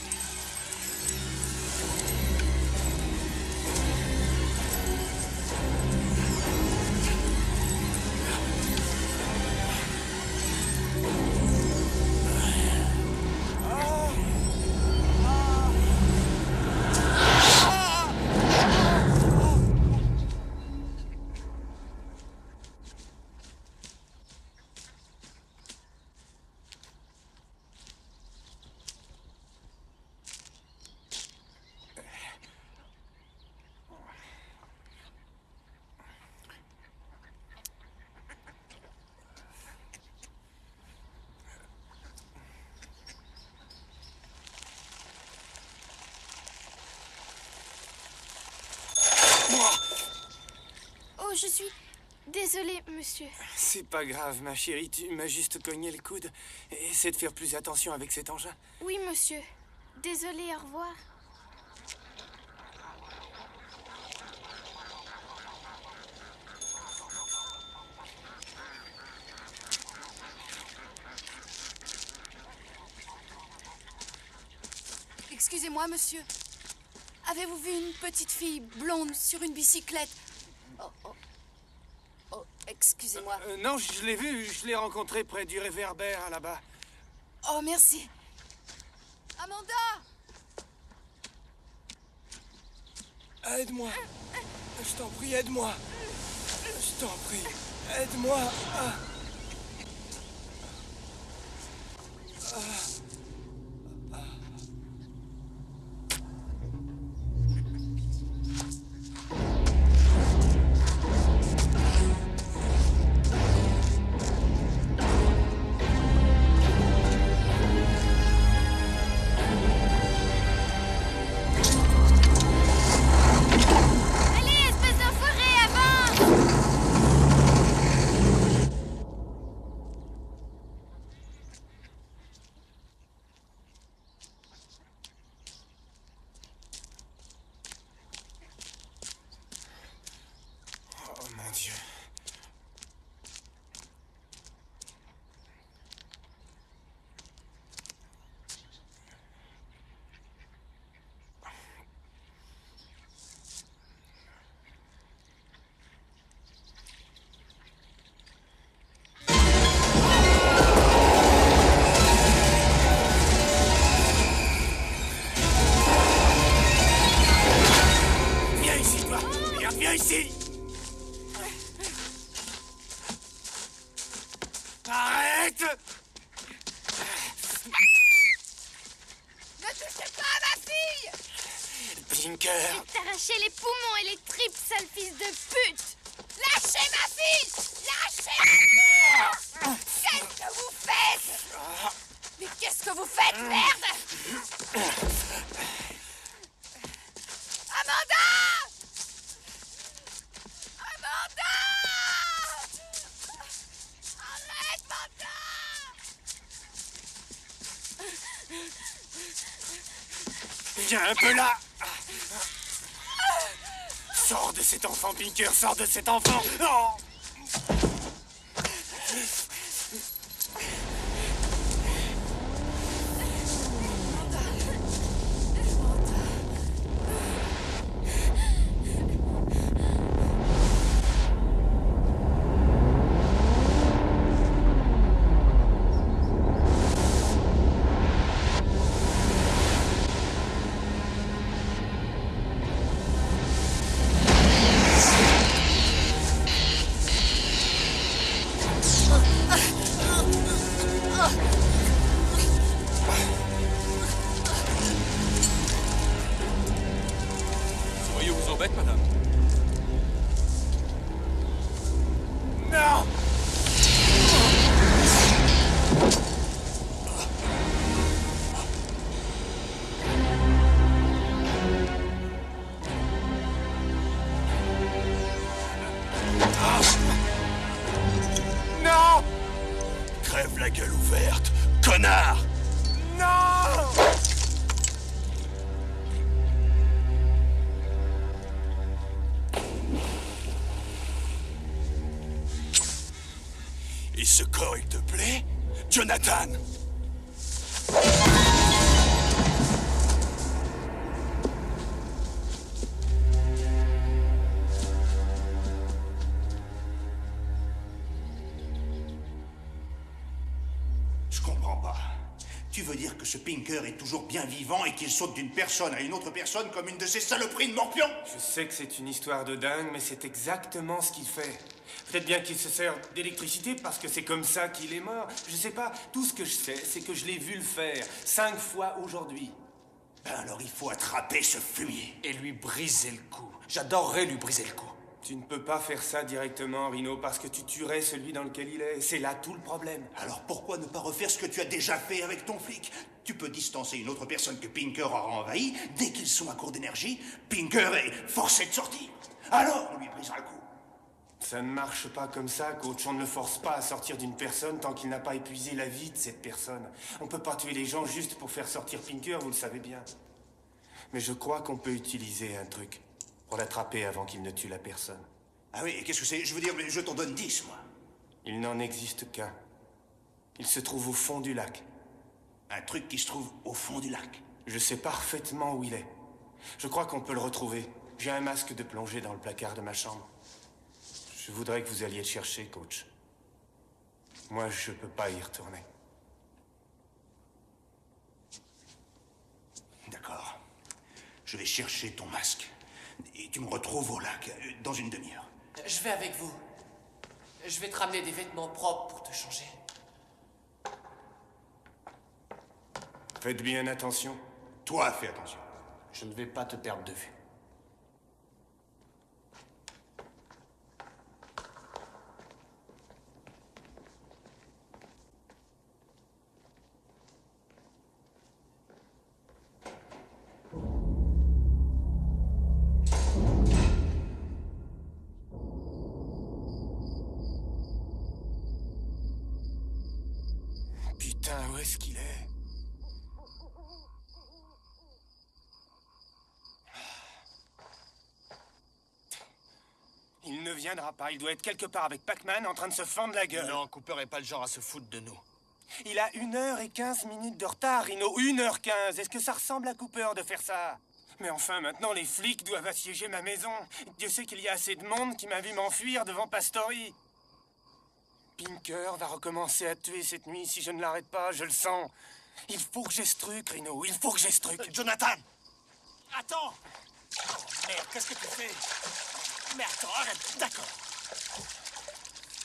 je suis... Désolée, monsieur. C'est pas grave, ma chérie, tu m'as juste cogné le coude. Essaie de faire plus attention avec cet engin. Oui, monsieur. Désolée, au revoir. Excusez-moi, monsieur. Avez-vous vu une petite fille blonde sur une bicyclette? Oh, excusez-moi. Non, je l'ai vue, je l'ai rencontrée près du réverbère, là-bas. Oh, merci. Amanda! Aide-moi. Je t'en prie, aide-moi. Je t'en prie, aide-moi. Allez, espèce d'enfoiré, avance! Oh, mon Dieu. Viens ici, toi. Regarde, viens ici. Arrête! Ne touchez pas à ma fille! Pinker. T'arracher les poumons et les tripes, sale fils de pute! Lâchez ma fille! Lâchez ma fille! Qu'est-ce que vous faites? Mais qu'est-ce que vous faites, merde? Amanda! Amanda! Arrête, Amanda! Viens un peu là. Sors de cet enfant, Pinker, sors de cet enfant. Oh. Soyez vous embête, madame. Non. Non. Crève la gueule ouverte, connard! Non. Et ce corps, il te plaît? Jonathan! Je comprends pas. Tu veux dire que ce Pinker est toujours bien vivant et qu'il saute d'une personne à une autre personne comme une de ces saloperies de morpions? Je sais que c'est une histoire de dingue, mais c'est exactement ce qu'il fait. Peut-être bien qu'il se sert d'électricité parce que c'est comme ça qu'il est mort. Je sais pas. Tout ce que je sais, c'est que je l'ai vu le faire 5 fois aujourd'hui. Ben alors il faut attraper ce fumier. Et lui briser le cou. J'adorerais lui briser le cou. Tu ne peux pas faire ça directement, Rino, parce que tu tuerais celui dans lequel il est. C'est là tout le problème. Alors pourquoi ne pas refaire ce que tu as déjà fait avec ton flic? Tu peux distancer une autre personne que Pinker aura envahi. Dès qu'ils sont à court d'énergie, Pinker est forcé de sortir. Alors on lui brisera le cou. Ça ne marche pas comme ça, coach. On ne le force pas à sortir d'une personne tant qu'il n'a pas épuisé la vie de cette personne. On peut pas tuer les gens juste pour faire sortir Pinker, vous le savez bien. Mais je crois qu'on peut utiliser un truc pour l'attraper avant qu'il ne tue la personne. Ah oui, et qu'est-ce que c'est? Je veux dire, mais je t'en donne 10, moi. Il n'en existe qu'un. Il se trouve au fond du lac. Un truc qui se trouve au fond du lac? Je sais parfaitement où il est. Je crois qu'on peut le retrouver. J'ai un masque de plongée dans le placard de ma chambre. Je voudrais que vous alliez le chercher, coach. Moi, je peux pas y retourner. D'accord. Je vais chercher ton masque. Et tu me retrouves au lac, dans une demi-heure. Je vais avec vous. Je vais te ramener des vêtements propres pour te changer. Faites bien attention. Toi, fais attention. Je ne vais pas te perdre de vue. Putain, où est-ce qu'il est? Il ne viendra pas. Il doit être quelque part avec Pac-Man en train de se fendre la gueule. Non, Cooper est pas le genre à se foutre de nous. Il a 1h15 de retard, Rhino. 1h15. Est-ce que ça ressemble à Cooper de faire ça? Mais enfin, maintenant, les flics doivent assiéger ma maison. Dieu sait qu'il y a assez de monde qui m'a vu m'enfuir devant Pastori. Pinker va recommencer à tuer cette nuit si je ne l'arrête pas, je le sens. Il faut que j'ai ce truc, Rhino. Il faut que j'ai ce truc. Jonathan! Attends! Oh merde, qu'est-ce que tu fais? Mais attends, arrête, d'accord.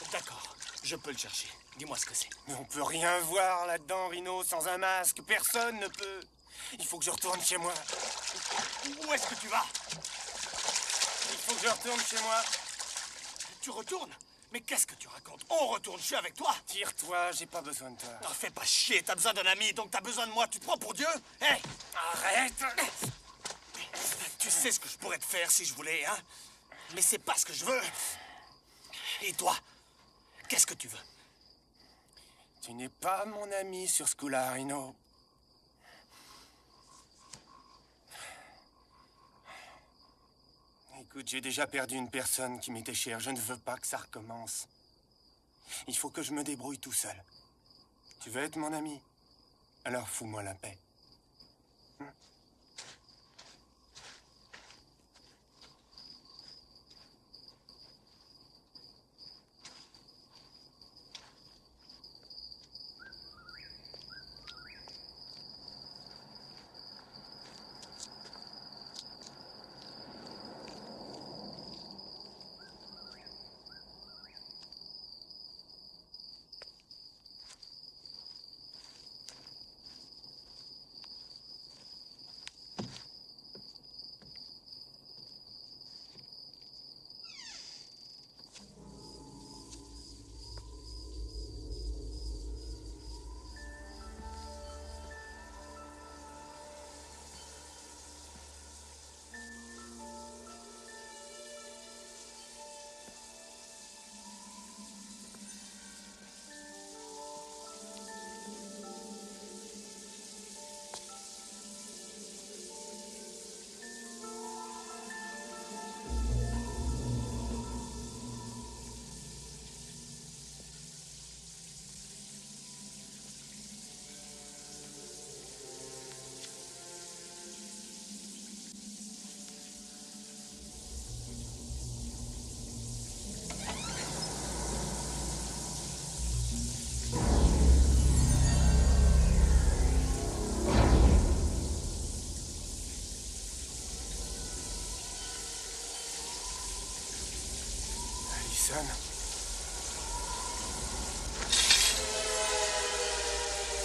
D'accord, je peux le chercher. Dis-moi ce que c'est. Mais on peut rien voir là-dedans, Rhino, sans un masque. Personne ne peut. Il faut que je retourne chez moi. Où est-ce que tu vas? Il faut que je retourne chez moi. Tu retournes? Mais qu'est-ce que tu racontes? On retourne, je suis avec toi. Tire-toi, j'ai pas besoin de toi. Non, fais pas chier, t'as besoin d'un ami, donc t'as besoin de moi. Tu te prends pour Dieu? Hé! Arrête! Tu sais ce que je pourrais te faire si je voulais, hein? Mais c'est pas ce que je veux. Et toi? Qu'est-ce que tu veux? Tu n'es pas mon ami sur ce coup-là, Rhino. Écoute, j'ai déjà perdu une personne qui m'était chère. Je ne veux pas que ça recommence. Il faut que je me débrouille tout seul. Tu veux être mon ami? Alors fous-moi la paix.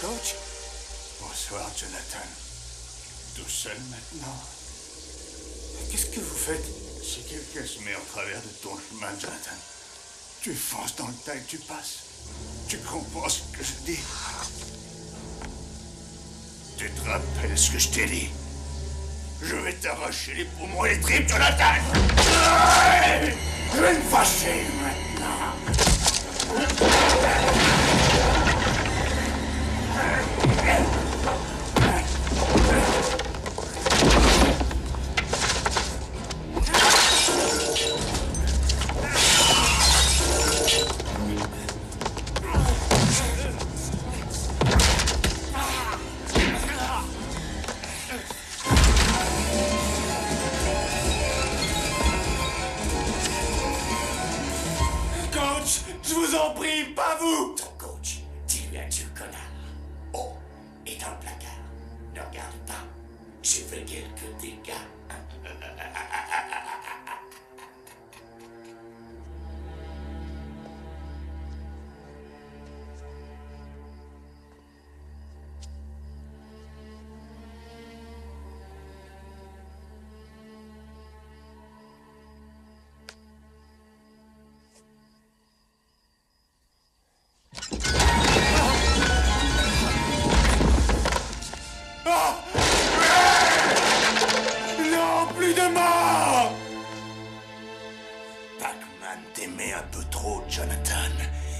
Coach? Bonsoir, Jonathan. Tout seul maintenant? Qu'est-ce que vous faites? Si quelqu'un se met en travers de ton chemin, Jonathan, tu fonces dans le tas et tu passes. Tu comprends ce que je dis? Tu te rappelles ce que je t'ai dit? Je vais t'arracher les poumons et les tripes, Jonathan. Je vais me fâcher maintenant. Coach, je vous en prie, pas vous! Ton coach, dis-lui adieu, connard. Oh, et dans le placard, ne regarde pas. J'ai fait quelques dégâts. Non, plus de mort! Pac-Man t'aimait un peu trop, Jonathan.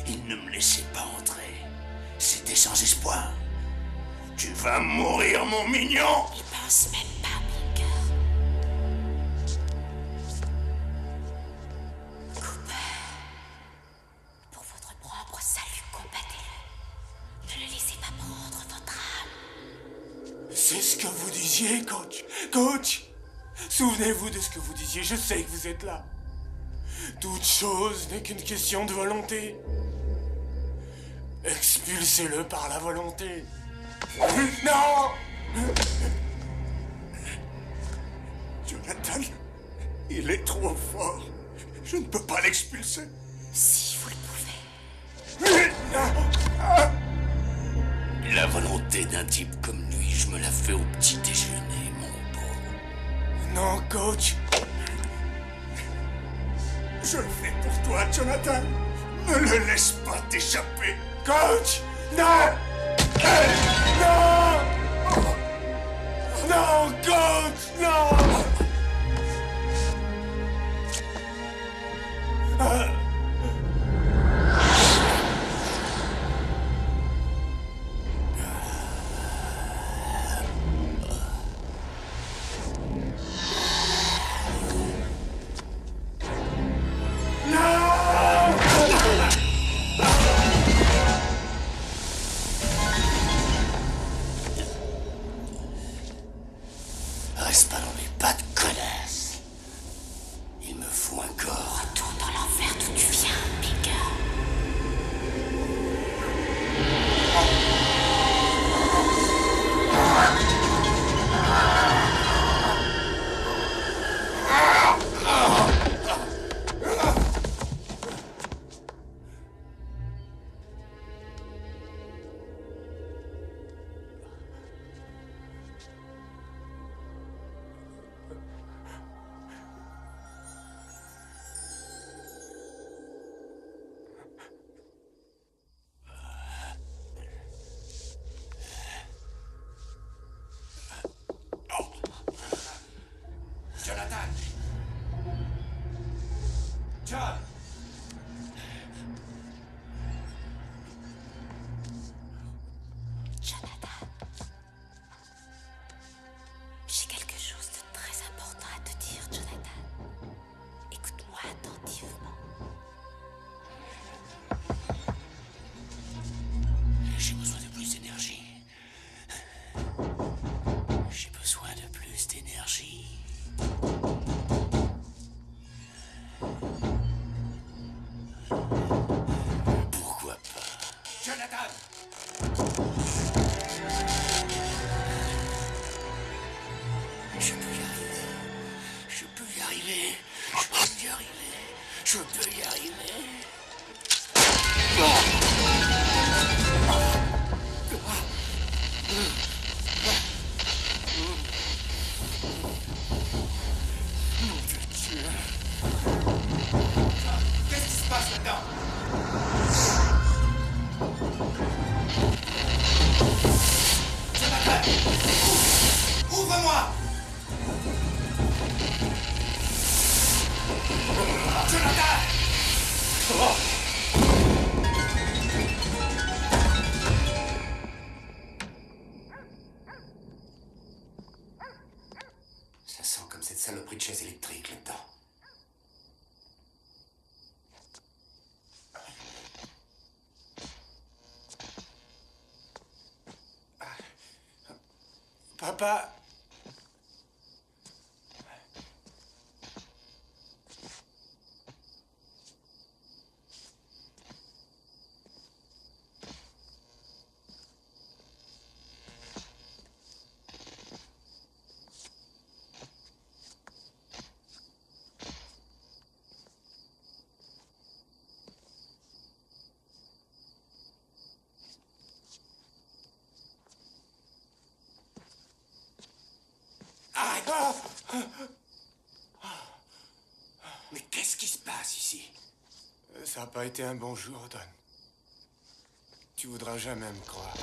Il ne me laissait pas entrer. C'était sans espoir. Tu vas mourir, mon mignon! Il pense même pas, Pinker. Cooper, pour votre propre salut, combattez-le. Ne le laissez pas prendre votre âme. C'est ce que vous disiez, coach. Coach! Souvenez-vous de ce que vous disiez, je sais que vous êtes là. Toute chose n'est qu'une question de volonté. Expulsez-le par la volonté. Non! Jonathan, il est trop fort. Je ne peux pas l'expulser. Si vous le pouvez. La volonté d'un type comme lui, je me la fais au petit déjeuner, mon beau. Non, coach. Je le fais pour toi, Jonathan. Ne le laisse pas t'échapper. Coach! Non! Non! Non, coach! Non! Reste pas dans mes pattes, connasse. Il me faut un corps. Retourne dans l'enfer d'où tu viens, Pinker. Jonathan! John! Jonathan, j'ai quelque chose de très important à te dire, Jonathan. Écoute-moi attentivement. J'ai besoin de plus d'énergie. J'ai besoin de plus d'énergie. Pourquoi pas? Jonathan! Je peux y arriver. Je peux y arriver. Je peux y arriver. Je peux y arriver. Qu'est-ce qui se passe là-dedans? Jonathan! Ouvre-moi! Ça sent comme cette saloperie de chaise électrique là-dedans. Papa. Mais qu'est-ce qui se passe ici? Ça n'a pas été un bon jour, Don. Tu voudras jamais me croire.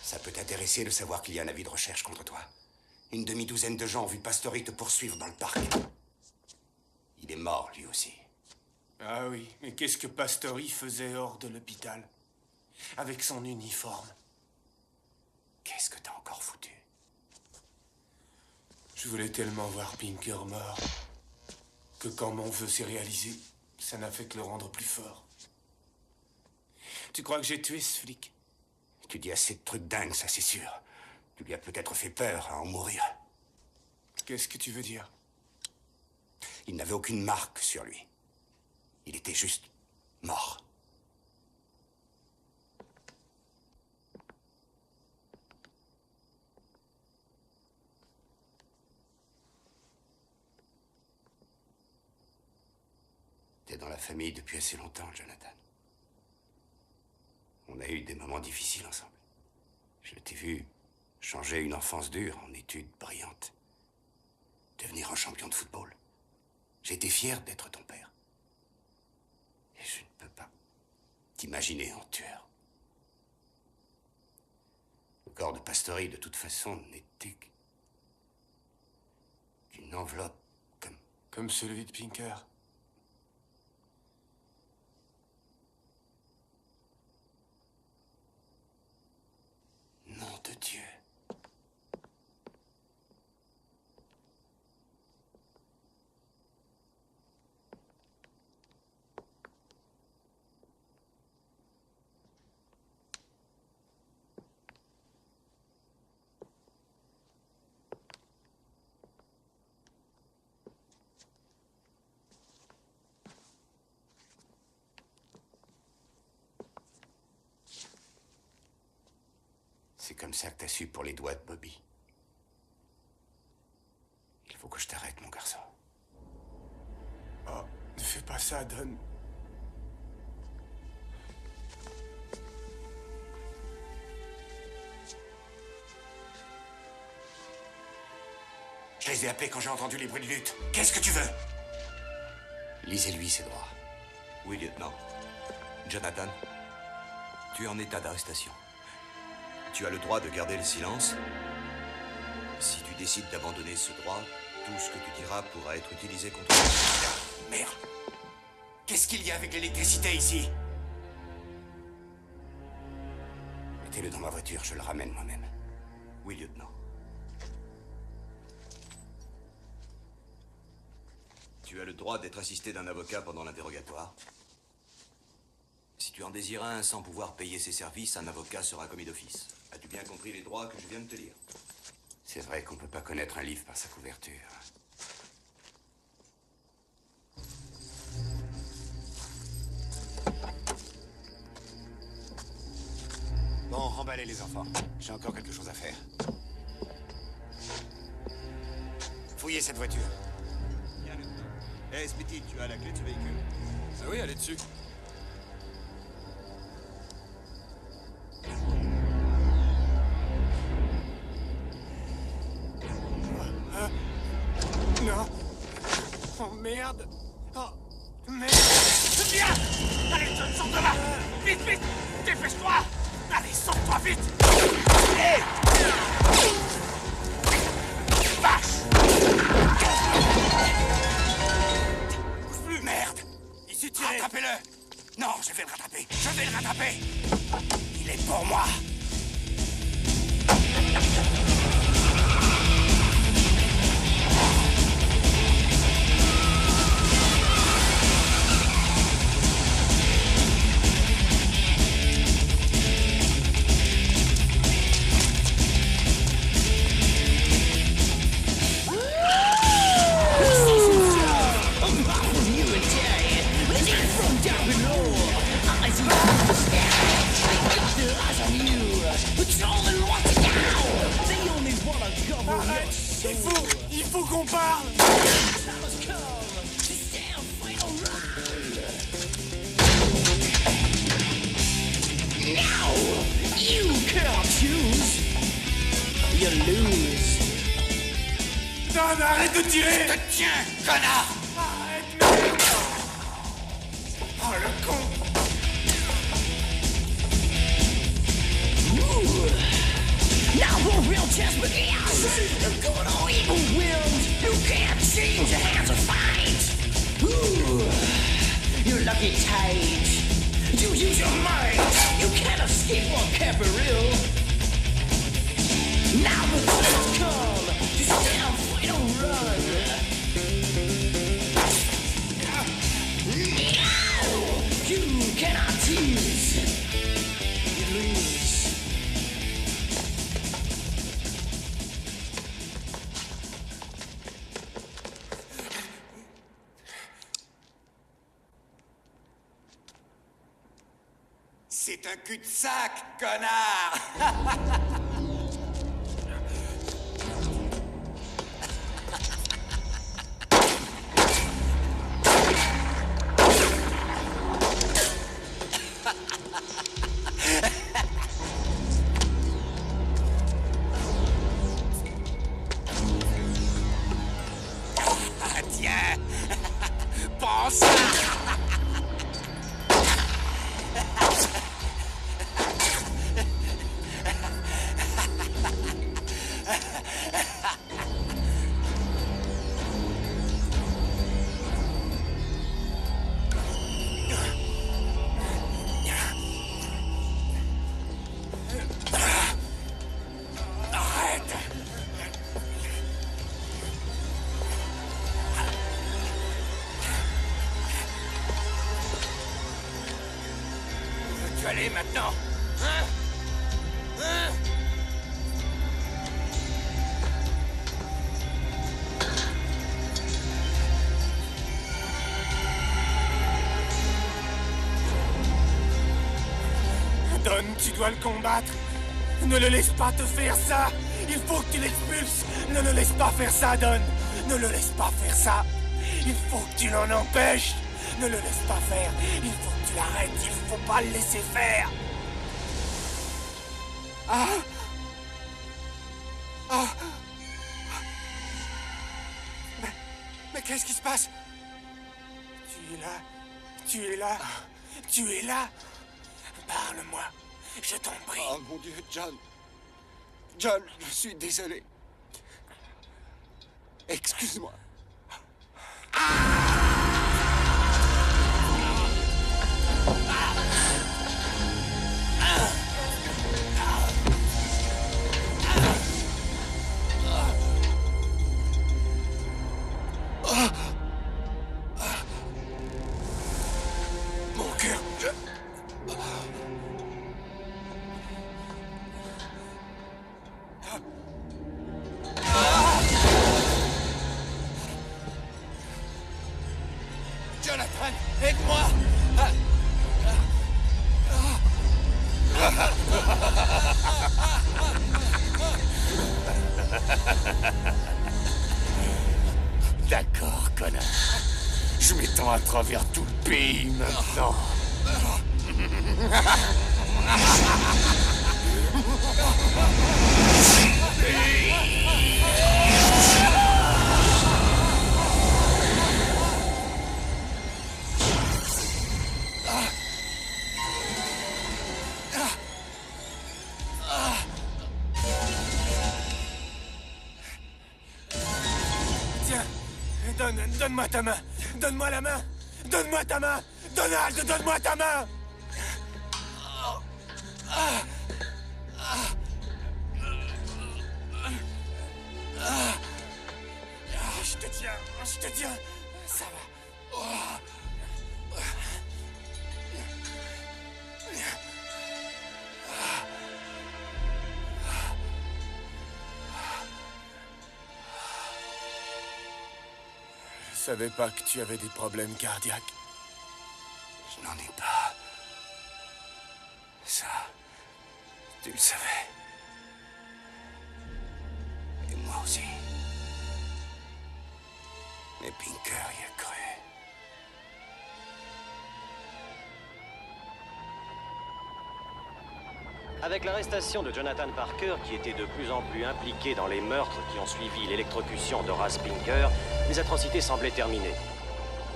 Ça peut t'intéresser de savoir qu'il y a un avis de recherche contre toi. Une demi-douzaine de gens ont vu Pastori te poursuivre dans le parc. Il est mort, lui aussi. Ah oui, mais qu'est-ce que Pastori faisait hors de l'hôpital? Avec son uniforme. Qu'est-ce que t'as encore foutu? Je voulais tellement voir Pinker mort que quand mon vœu s'est réalisé, ça n'a fait que le rendre plus fort. Tu crois que j'ai tué ce flic? Tu dis assez de trucs dingues, ça c'est sûr. Tu lui as peut-être fait peur à en mourir. Qu'est-ce que tu veux dire? Il n'avait aucune marque sur lui. Il était juste mort. T'es dans la famille depuis assez longtemps, Jonathan. On a eu des moments difficiles ensemble. Je t'ai vu changer une enfance dure en études brillantes. Devenir un champion de football. J'ai été fier d'être ton père. Et je ne peux pas t'imaginer en tueur. Le corps de Pastori, de toute façon, n'était qu'une enveloppe comme... Comme celui de Pinker. Nom de Dieu. C'est comme ça que t'as su pour les doigts de Bobby. Il faut que je t'arrête, mon garçon. Oh, ne fais pas ça, Don. Je les ai appelés quand j'ai entendu les bruits de lutte. Qu'est-ce que tu veux? Lisez-lui ses droits. Oui, lieutenant. Jonathan, tu es en état d'arrestation. Tu as le droit de garder le silence. Si tu décides d'abandonner ce droit, tout ce que tu diras pourra être utilisé contre toi. Merde! Qu'est-ce qu'il y a avec l'électricité ici? Mettez-le dans ma voiture, je le ramène moi-même. Oui, lieutenant. Tu as le droit d'être assisté d'un avocat pendant l'interrogatoire. Si tu en désires un sans pouvoir payer ses services, un avocat sera commis d'office. As-tu bien compris les droits que je viens de te lire? C'est vrai qu'on ne peut pas connaître un livre par sa couverture. Bon, remballez les enfants. J'ai encore quelque chose à faire. Fouillez cette voiture. Bien, lieutenant. Hé, Spitty, tu as la clé de ce véhicule? Ah oui, elle est dessus. Non. Oh merde. Oh merde. Viens! Allez, John, sors de là! Vite, vite! Dépêche-toi! Allez, sors-toi vite! Hé! Vache! Bouge plus, merde! Ici, tirez! Rattrapez-le! je vais le rattraper. Je vais le rattraper. Il est pour moi. Arrête! Il faut qu'on parle! Now, you can't choose. You lose. Non, arrête de tirer! Je te tiens, connard! Arrête, merde! Oh, le con! Now the real test begins. The good or evil wins. You can't change your hands of fight. Ooh, you lucky tight. You use your mind. You can't escape or cabaret. Now the time has come to stand, fight, or run. Now you cannot tease. You lose. C'est un cul-de-sac, connard! Tiens! Pense! Tu aller maintenant? Hein? Hein? Don, tu dois le combattre. Ne le laisse pas te faire ça. Il faut que tu l'expulses. Ne le laisse pas faire ça, Don. Ne le laisse pas faire ça. Il faut que tu l'en empêches. Ne le laisse pas faire. Il faut que tu l'arrêtes. Il faut pas le laisser faire. Ah! Ah! Mais qu'est-ce qui se passe? Tu es là. Tu es là. Tu es là. Parle-moi. Je t'en prie. Oh mon Dieu, John. John, je suis désolé. Excuse-moi. Mon cœur. Jonathan, aide-moi! D'accord, connard. Je m'étends à travers tout le pays maintenant. Tiens, donne-moi ta main. Donne-moi la main. Donne-moi ta main. Donald, donne-moi ta main! Je te tiens, ça va. Je savais pas que tu avais des problèmes cardiaques. Je n'en ai pas. Ça, tu le savais. Et moi aussi. Mais Pinker y a cru. Avec l'arrestation de Jonathan Parker, qui était de plus en plus impliqué dans les meurtres qui ont suivi l'électrocution d'Horace Pinker, les atrocités semblaient terminées.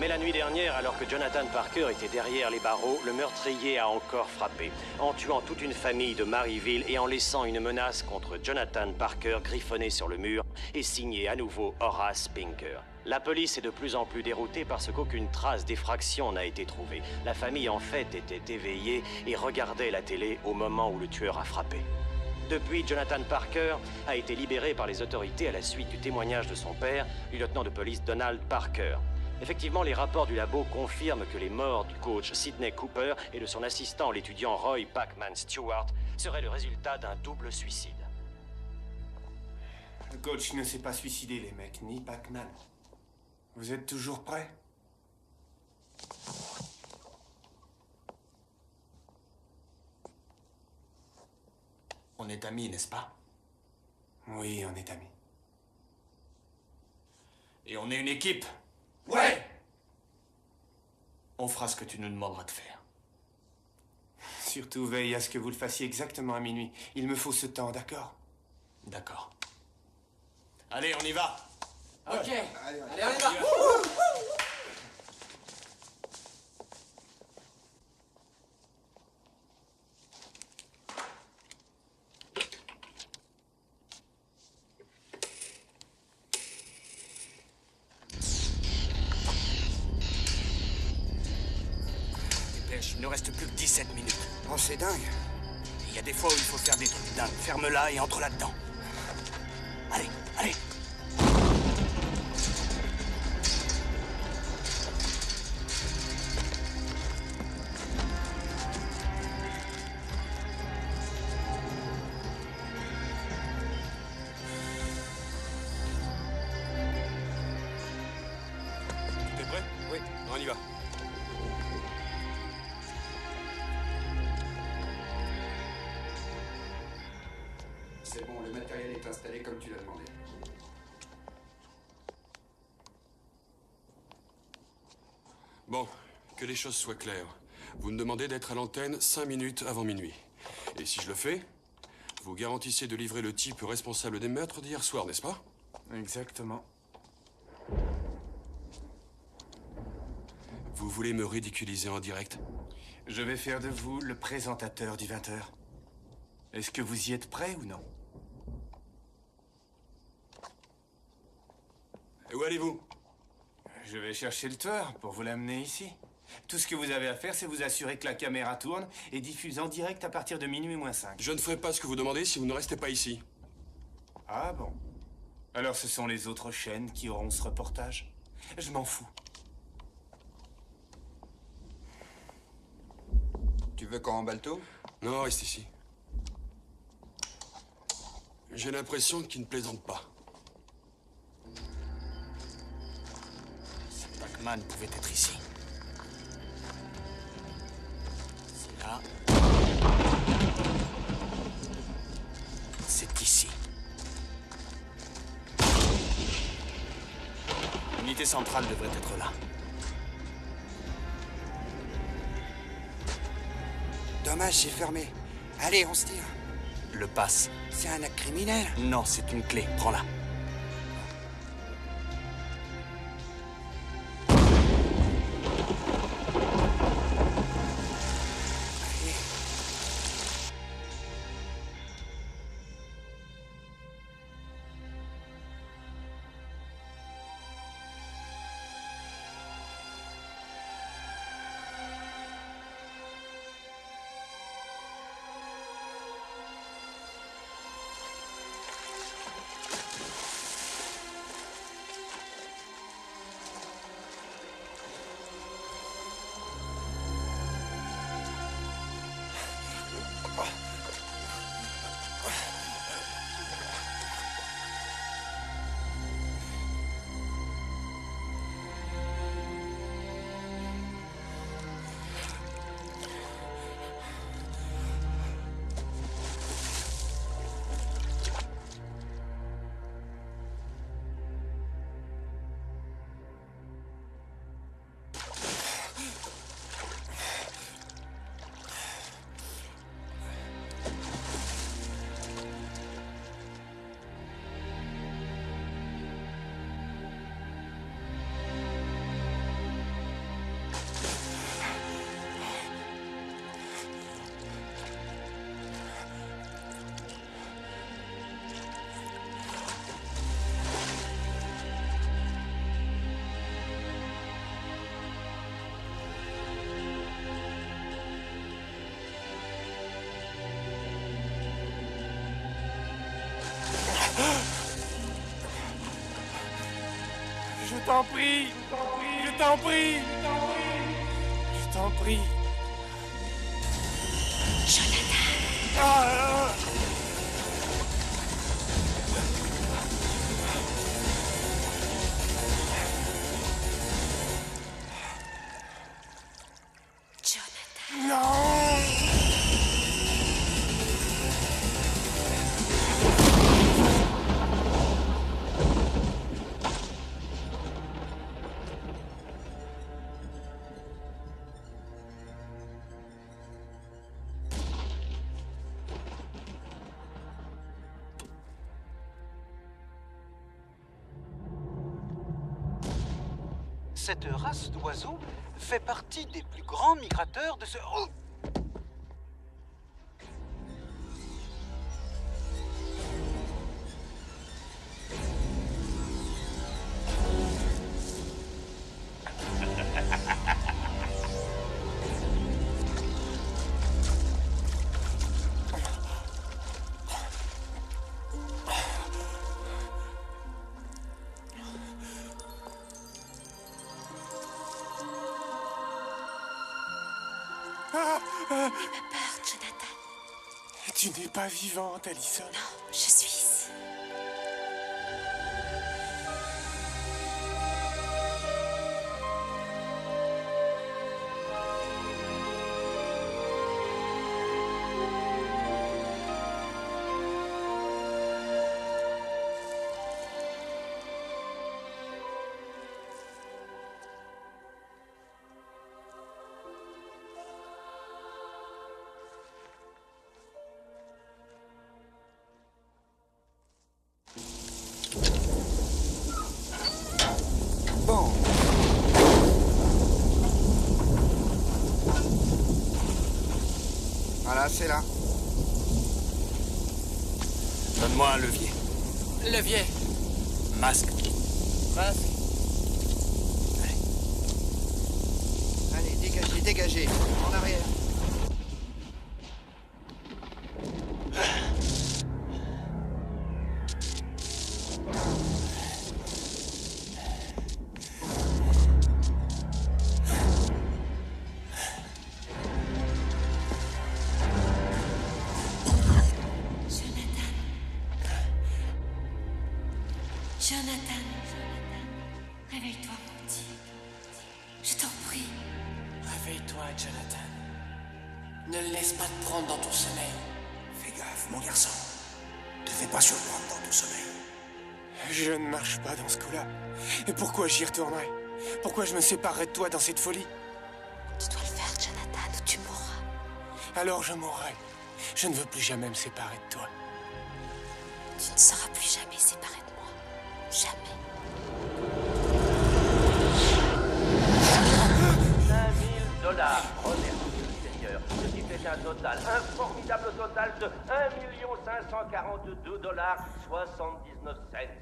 Mais la nuit dernière, alors que Jonathan Parker était derrière les barreaux, le meurtrier a encore frappé, en tuant toute une famille de Maryville et en laissant une menace contre Jonathan Parker griffonnée sur le mur et signée à nouveau Horace Pinker. La police est de plus en plus déroutée parce qu'aucune trace d'effraction n'a été trouvée. La famille en fait était éveillée et regardait la télé au moment où le tueur a frappé. Depuis, Jonathan Parker a été libéré par les autorités à la suite du témoignage de son père, du lieutenant de police Donald Parker. Effectivement, les rapports du labo confirment que les morts du coach Sidney Cooper et de son assistant, l'étudiant Roy Pacman Stewart, seraient le résultat d'un double suicide. Le coach ne s'est pas suicidé, les mecs, ni Pacman. Vous êtes toujours prêts? On est amis, n'est-ce pas? Oui, on est amis. Et on est une équipe. Ouais! On fera ce que tu nous demanderas de faire. Surtout veille à ce que vous le fassiez exactement à minuit. Il me faut ce temps, d'accord? D'accord. Allez, on y va. Ok. Allez, on y va. Dépêche, il ne reste plus que 17 minutes. Oh, c'est dingue. Il y a des fois où il faut faire des trucs dingues. Ferme-la et entre là-dedans. Allez, allez. T'es prêt? Oui. On y va. C'est bon, le matériel est installé comme tu l'as demandé. Bon, que les choses soient claires. Vous me demandez d'être à l'antenne 5 minutes avant minuit. Et si je le fais, vous garantissez de livrer le type responsable des meurtres d'hier soir, n'est-ce pas? Exactement. Vous voulez me ridiculiser en direct? Je vais faire de vous le présentateur du 20h. Est-ce que vous y êtes prêt ou non? Et où allez-vous? Je vais chercher le tueur pour vous l'amener ici. Tout ce que vous avez à faire, c'est vous assurer que la caméra tourne et diffuse en direct à partir de minuit moins 5. Je ne ferai pas ce que vous demandez si vous ne restez pas ici. Ah bon? Alors ce sont les autres chaînes qui auront ce reportage? Je m'en fous. Tu veux qu'on emballe tout? Non, reste ici. J'ai l'impression qu'il ne plaisante pas. Pacman pouvait être ici. C'est là. C'est ici. L'unité centrale devrait être là. Dommage, c'est fermé. Allez, on se tire. Le passe. C'est un acte criminel. Non, c'est une clé. Prends-la. Je t'en prie, je t'en prie, je t'en prie. Jonathan. Cette race d'oiseaux fait partie des plus grands migrateurs de ce... Oh! N'aie pas peur, Jonathan. Tu n'es pas vivante, Allison. Non, je suis ici. Bon. Voilà, c'est là. Donne-moi un levier. Levier. Masque. Masque. Allez, dégagez, dégagez. En arrière. Jonathan. Réveille-toi, mon petit. Je t'en prie. Réveille-toi, Jonathan. Ne le laisse pas te prendre dans ton sommeil. Fais gaffe, mon garçon. Te fais pas surprendre dans ton sommeil. Je ne marche pas dans ce coup-là. Et pourquoi j'y retournerais? Pourquoi je me séparerais de toi dans cette folie? Tu dois le faire, Jonathan, ou tu mourras. Alors je mourrai. Je ne veux plus jamais me séparer de toi. Tu ne seras plus jamais séparé de moi. Jamais. 5000 dollars. Remercie le Seigneur. Ce qui fait un total, un formidable total de 1 542 dollars 79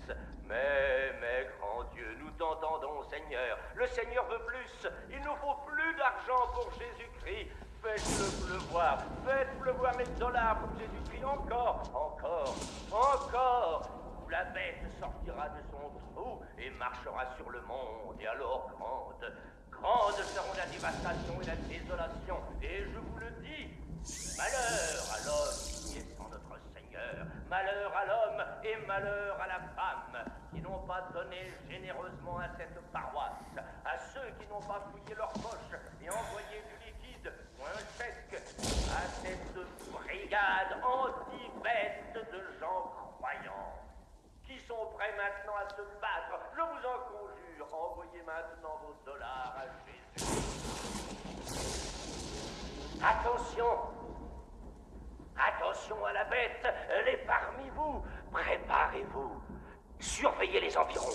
cents. Mais, grand Dieu, nous t'entendons, Seigneur. Le Seigneur veut plus. Il nous faut plus d'argent pour Jésus-Christ. Faites-le pleuvoir. Faites pleuvoir les dollars pour Jésus-Christ. Encore. La bête sortira de son trou et marchera sur le monde. Et alors grande seront la dévastation et la désolation. Et je vous le dis, malheur à l'homme qui est sans notre Seigneur. Malheur à l'homme et malheur à la femme qui n'ont pas donné généreusement à cette paroisse. À ceux qui n'ont pas fouillé leurs poches et envoyé du liquide ou un chèque à cette brigade anti-bête de gens croyants qui sont prêts maintenant à se battre. Je vous en conjure, envoyez maintenant vos dollars à Jésus. Attention à la bête, elle est parmi vous. Préparez-vous. Surveillez les environs.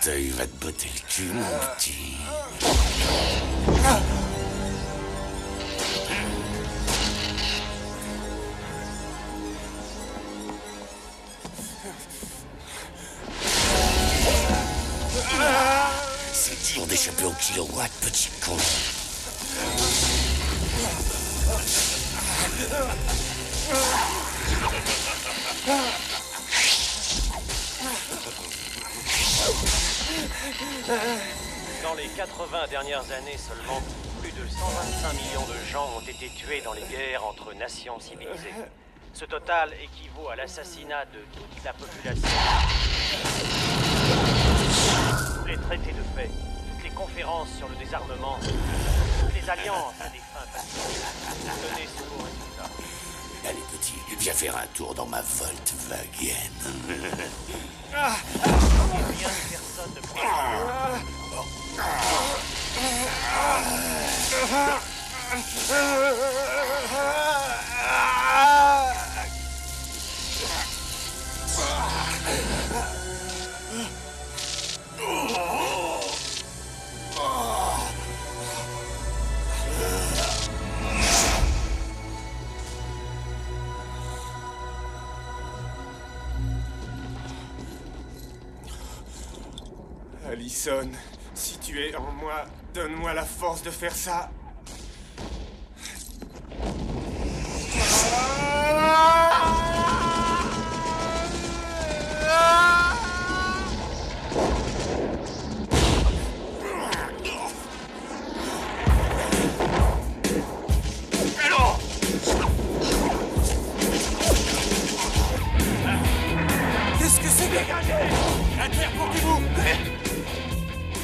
fauteuil va te botter le cul, mon petit. C'est dur d'échapper au kilowatt, petit con. Dans les 80 dernières années seulement, plus de 125 millions de gens ont été tués dans les guerres entre nations civilisées. Ce total équivaut à l'assassinat de toute la population. Tous les traités de paix, toutes les conférences sur le désarmement, toutes les alliances à des fins pacifiques donnaient ce beau résultat. Allez, petit, viens faire un tour dans ma Volkswagen. Rien de personne ne prend. Allison, si tu es en moi, donne-moi la force de faire ça. Qu'est-ce que c'est? Dégagez! La terre pour qui vous?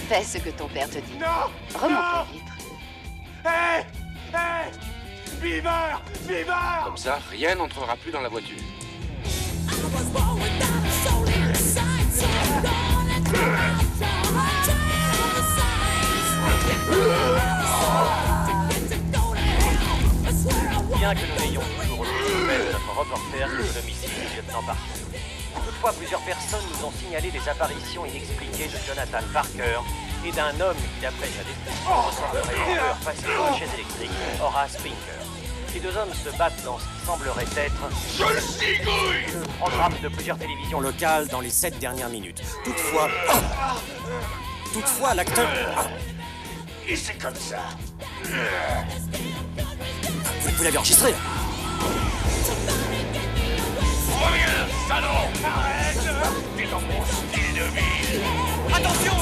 Fais ce que ton père te dit. Non! Remonte la Non! vitre. Hé! Hé! Beaver! Beaver! Comme ça, rien n'entrera plus dans la voiture. Bien que nous n'ayons toujours aucune nouvelle de notre reporter sur l'homicide du lieutenant Parker. Toutefois, plusieurs personnes nous ont signalé des apparitions inexpliquées de Jonathan Parker et d'un homme qui, d'après sa description, ressemblerait à leur passer sur une chaise électrique, Horace Pinker. Les deux hommes se battent dans ce qui semblerait être le programme de plusieurs télévisions locales dans les 7 dernières minutes. Toutefois, l'acteur... Et c'est comme ça. Vous l'avez enregistré, là? Reviens, salaud! Arrête! T'es dans mon style de vie! Attention!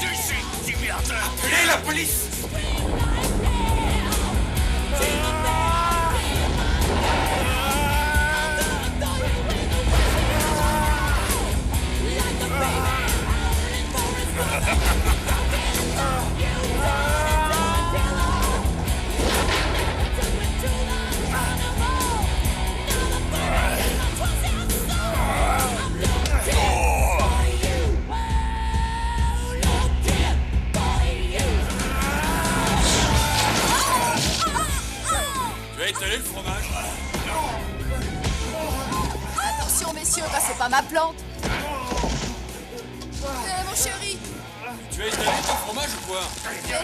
Tu sais, tu viens d'appeler la police! Tu vas étaler le fromage? Attention, messieurs, passez pas ma plante. Mon chéri, Tu vas étaler ton fromage ou quoi?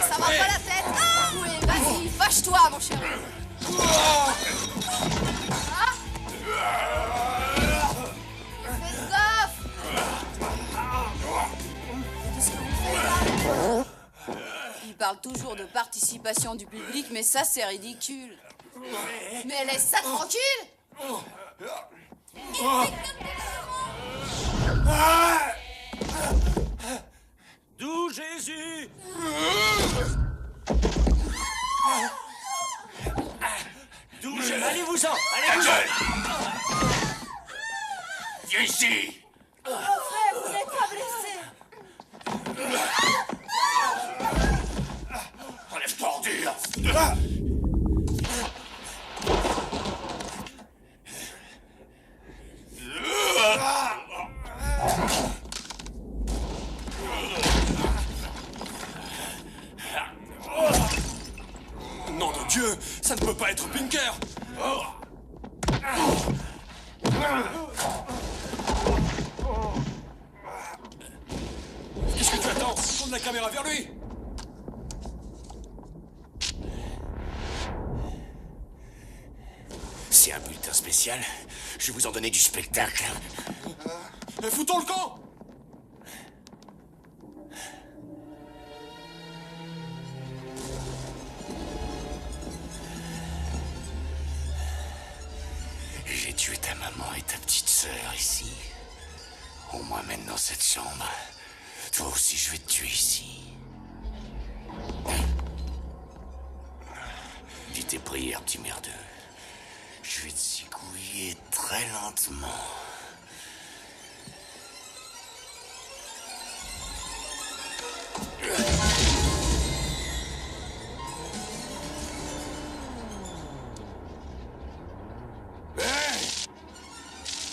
ça va pas la tête. Ah oui, vas-y, fâche-toi, mon chéri. Ah. Fais gaffe. Qu'est-ce que vous faites là? Il parle toujours de participation du public, mais ça, c'est ridicule. Mais laisse ça tranquille. D'où Jésus? D'où Jésus? Allez-vous-en! Allez-vous-en! Viens ici! Mon frère, vous n'êtes pas blessé. Enlève ton ordure! Nom de Dieu, ça ne peut pas être Pinker. Qu'est-ce que tu attends? Tourne la caméra vers lui. C'est un bulletin spécial. Je vais vous en donner du spectacle. Foutons le camp. J'ai tué ta maman et ta petite sœur ici. On m'amène dans cette chambre. Toi aussi, je vais te tuer ici. Dis tes prières, petit merdeux. Je vais te zigouiller très lentement. Hey!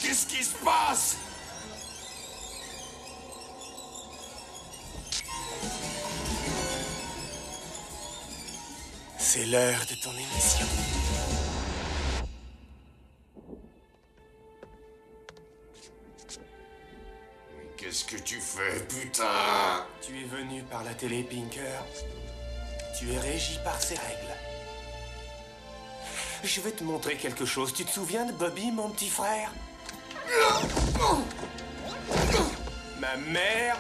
Qu'est-ce qui se passe? C'est l'heure de ton émission. Qu'est-ce que tu fais, putain? Tu es venu par la télé, Pinker. Tu es régi par ces règles. Je vais te montrer quelque chose. Tu te souviens de Bobby, mon petit frère? Ma mère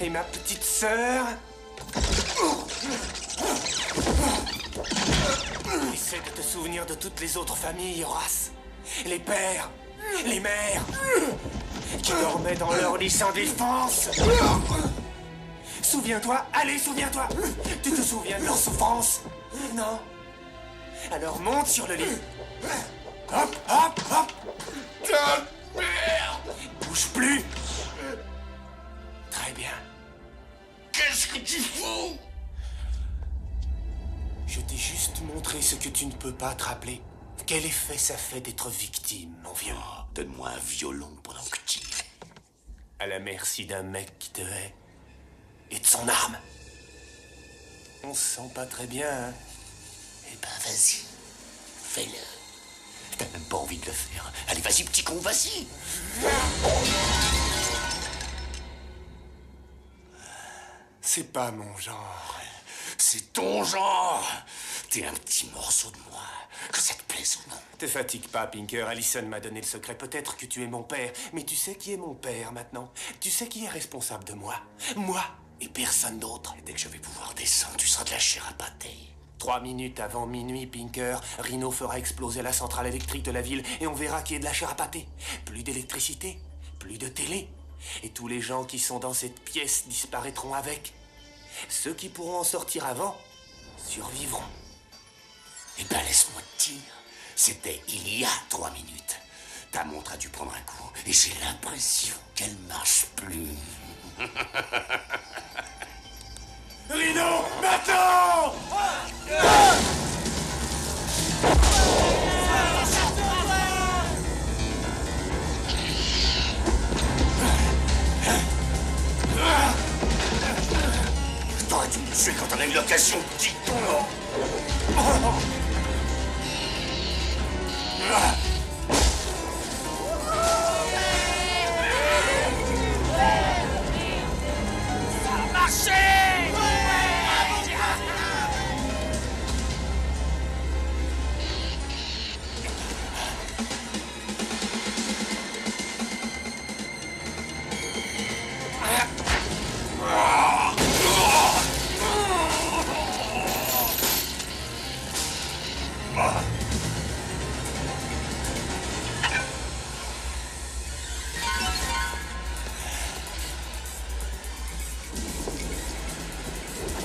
et ma petite sœur. Essaie de te souvenir de toutes les autres familles, Horace. Les pères, les mères, qui dormaient dans leur lit sans défense. Souviens-toi, allez, souviens-toi. Tu te souviens de leur souffrance? Non? Alors monte sur le lit. Hop, hop, hop. Merde! Bouge plus. Très bien. Qu'est-ce que tu fous? Je t'ai juste montré ce que tu ne peux pas te rappeler. Quel effet ça fait d'être victime, mon vieux? Oh, donne-moi un violon pendant que tu y es. À la merci d'un mec qui te hait. Et de son arme. On se sent pas très bien, hein? Eh ben, vas-y. Fais-le. T'as même pas envie de le faire. Allez, vas-y, petit con, vas-y. C'est pas mon genre. C'est ton genre. T'es un petit morceau de moi. Que ça te plaise ou non. Te fatigue pas, Pinker. Allison m'a donné le secret. Peut-être que tu es mon père. Mais tu sais qui est mon père, maintenant? Tu sais qui est responsable de moi? Moi et personne d'autre. Et dès que je vais pouvoir descendre, tu seras de la chair à pâté. 3 minutes avant minuit, Pinker, Rhino fera exploser la centrale électrique de la ville et on verra qui est de la chair à pâté. Plus d'électricité, plus de télé. Et tous les gens qui sont dans cette pièce disparaîtront avec. Ceux qui pourront en sortir avant survivront. Eh ben, laisse-moi te dire. C'était il y a 3 minutes. Ta montre a dû prendre un coup et j'ai l'impression qu'elle marche plus. Rhino, maintenant! T'aurais dû me tuer quand on a eu l'occasion, petit con. Ça a marché!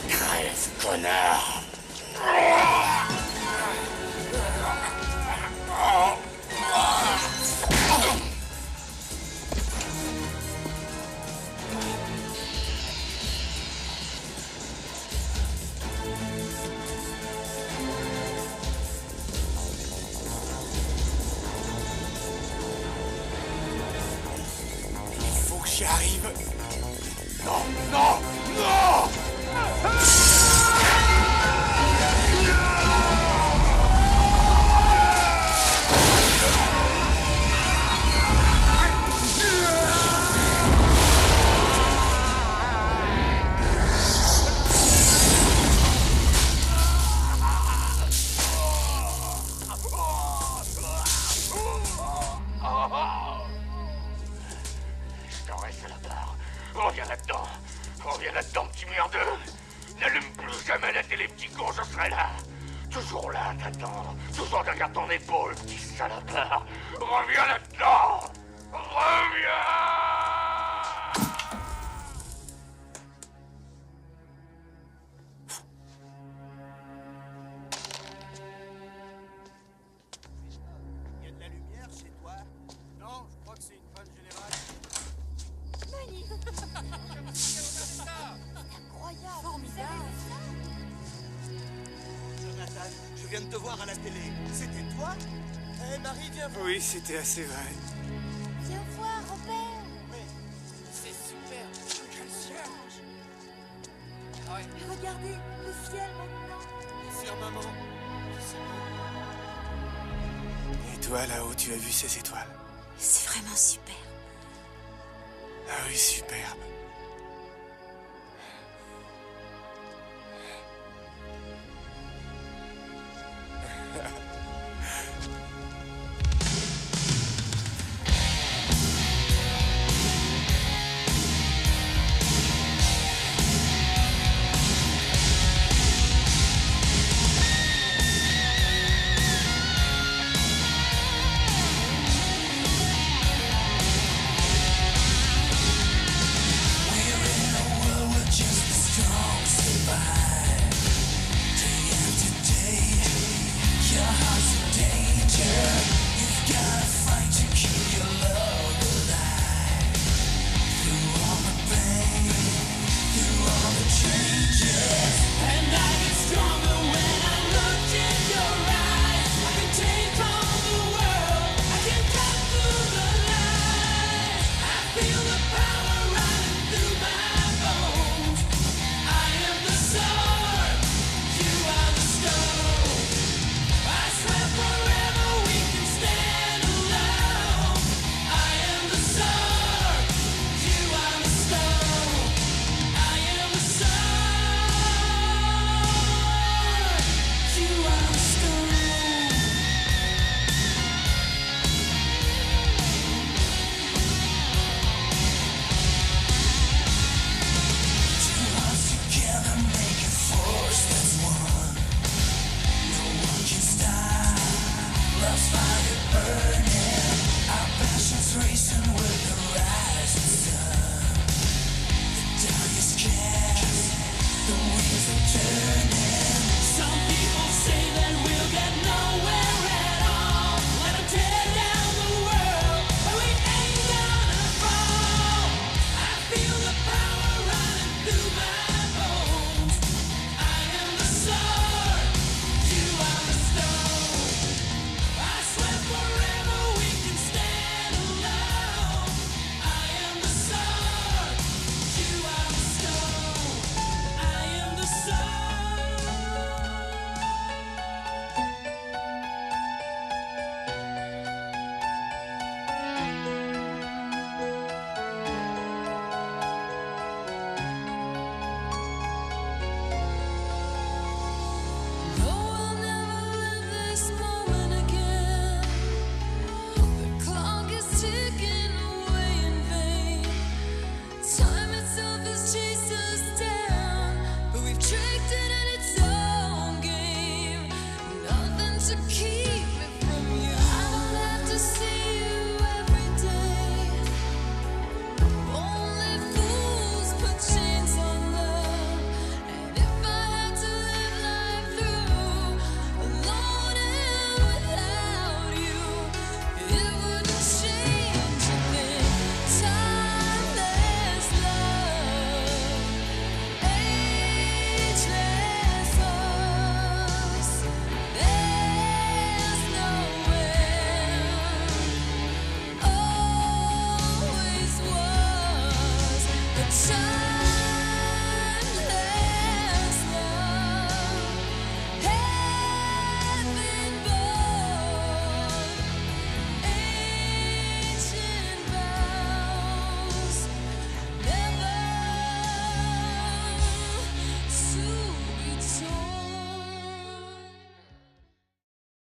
Crève, connard. Il faut que j'y arrive. Non, non, non! jamais d'être les petits cons, je serai là. Toujours là, à t'attendre. Toujours derrière ton épaule, petit salopard. Reviens là-dedans. Reviens. Il y a de la lumière chez toi? Non, je crois que c'est une panne générale. Incroyable. Formidable. Jonathan, je viens de te voir à la télé. C'était toi? Eh, Marie, viens voir. Oui, c'était assez vrai. Viens voir, Robert. C'est super. Quel ciel. Mais regardez, le ciel maintenant. Bien sûr, maman. Et toi, là-haut, tu as vu ces étoiles? C'est vraiment super. Ah oui, superbe.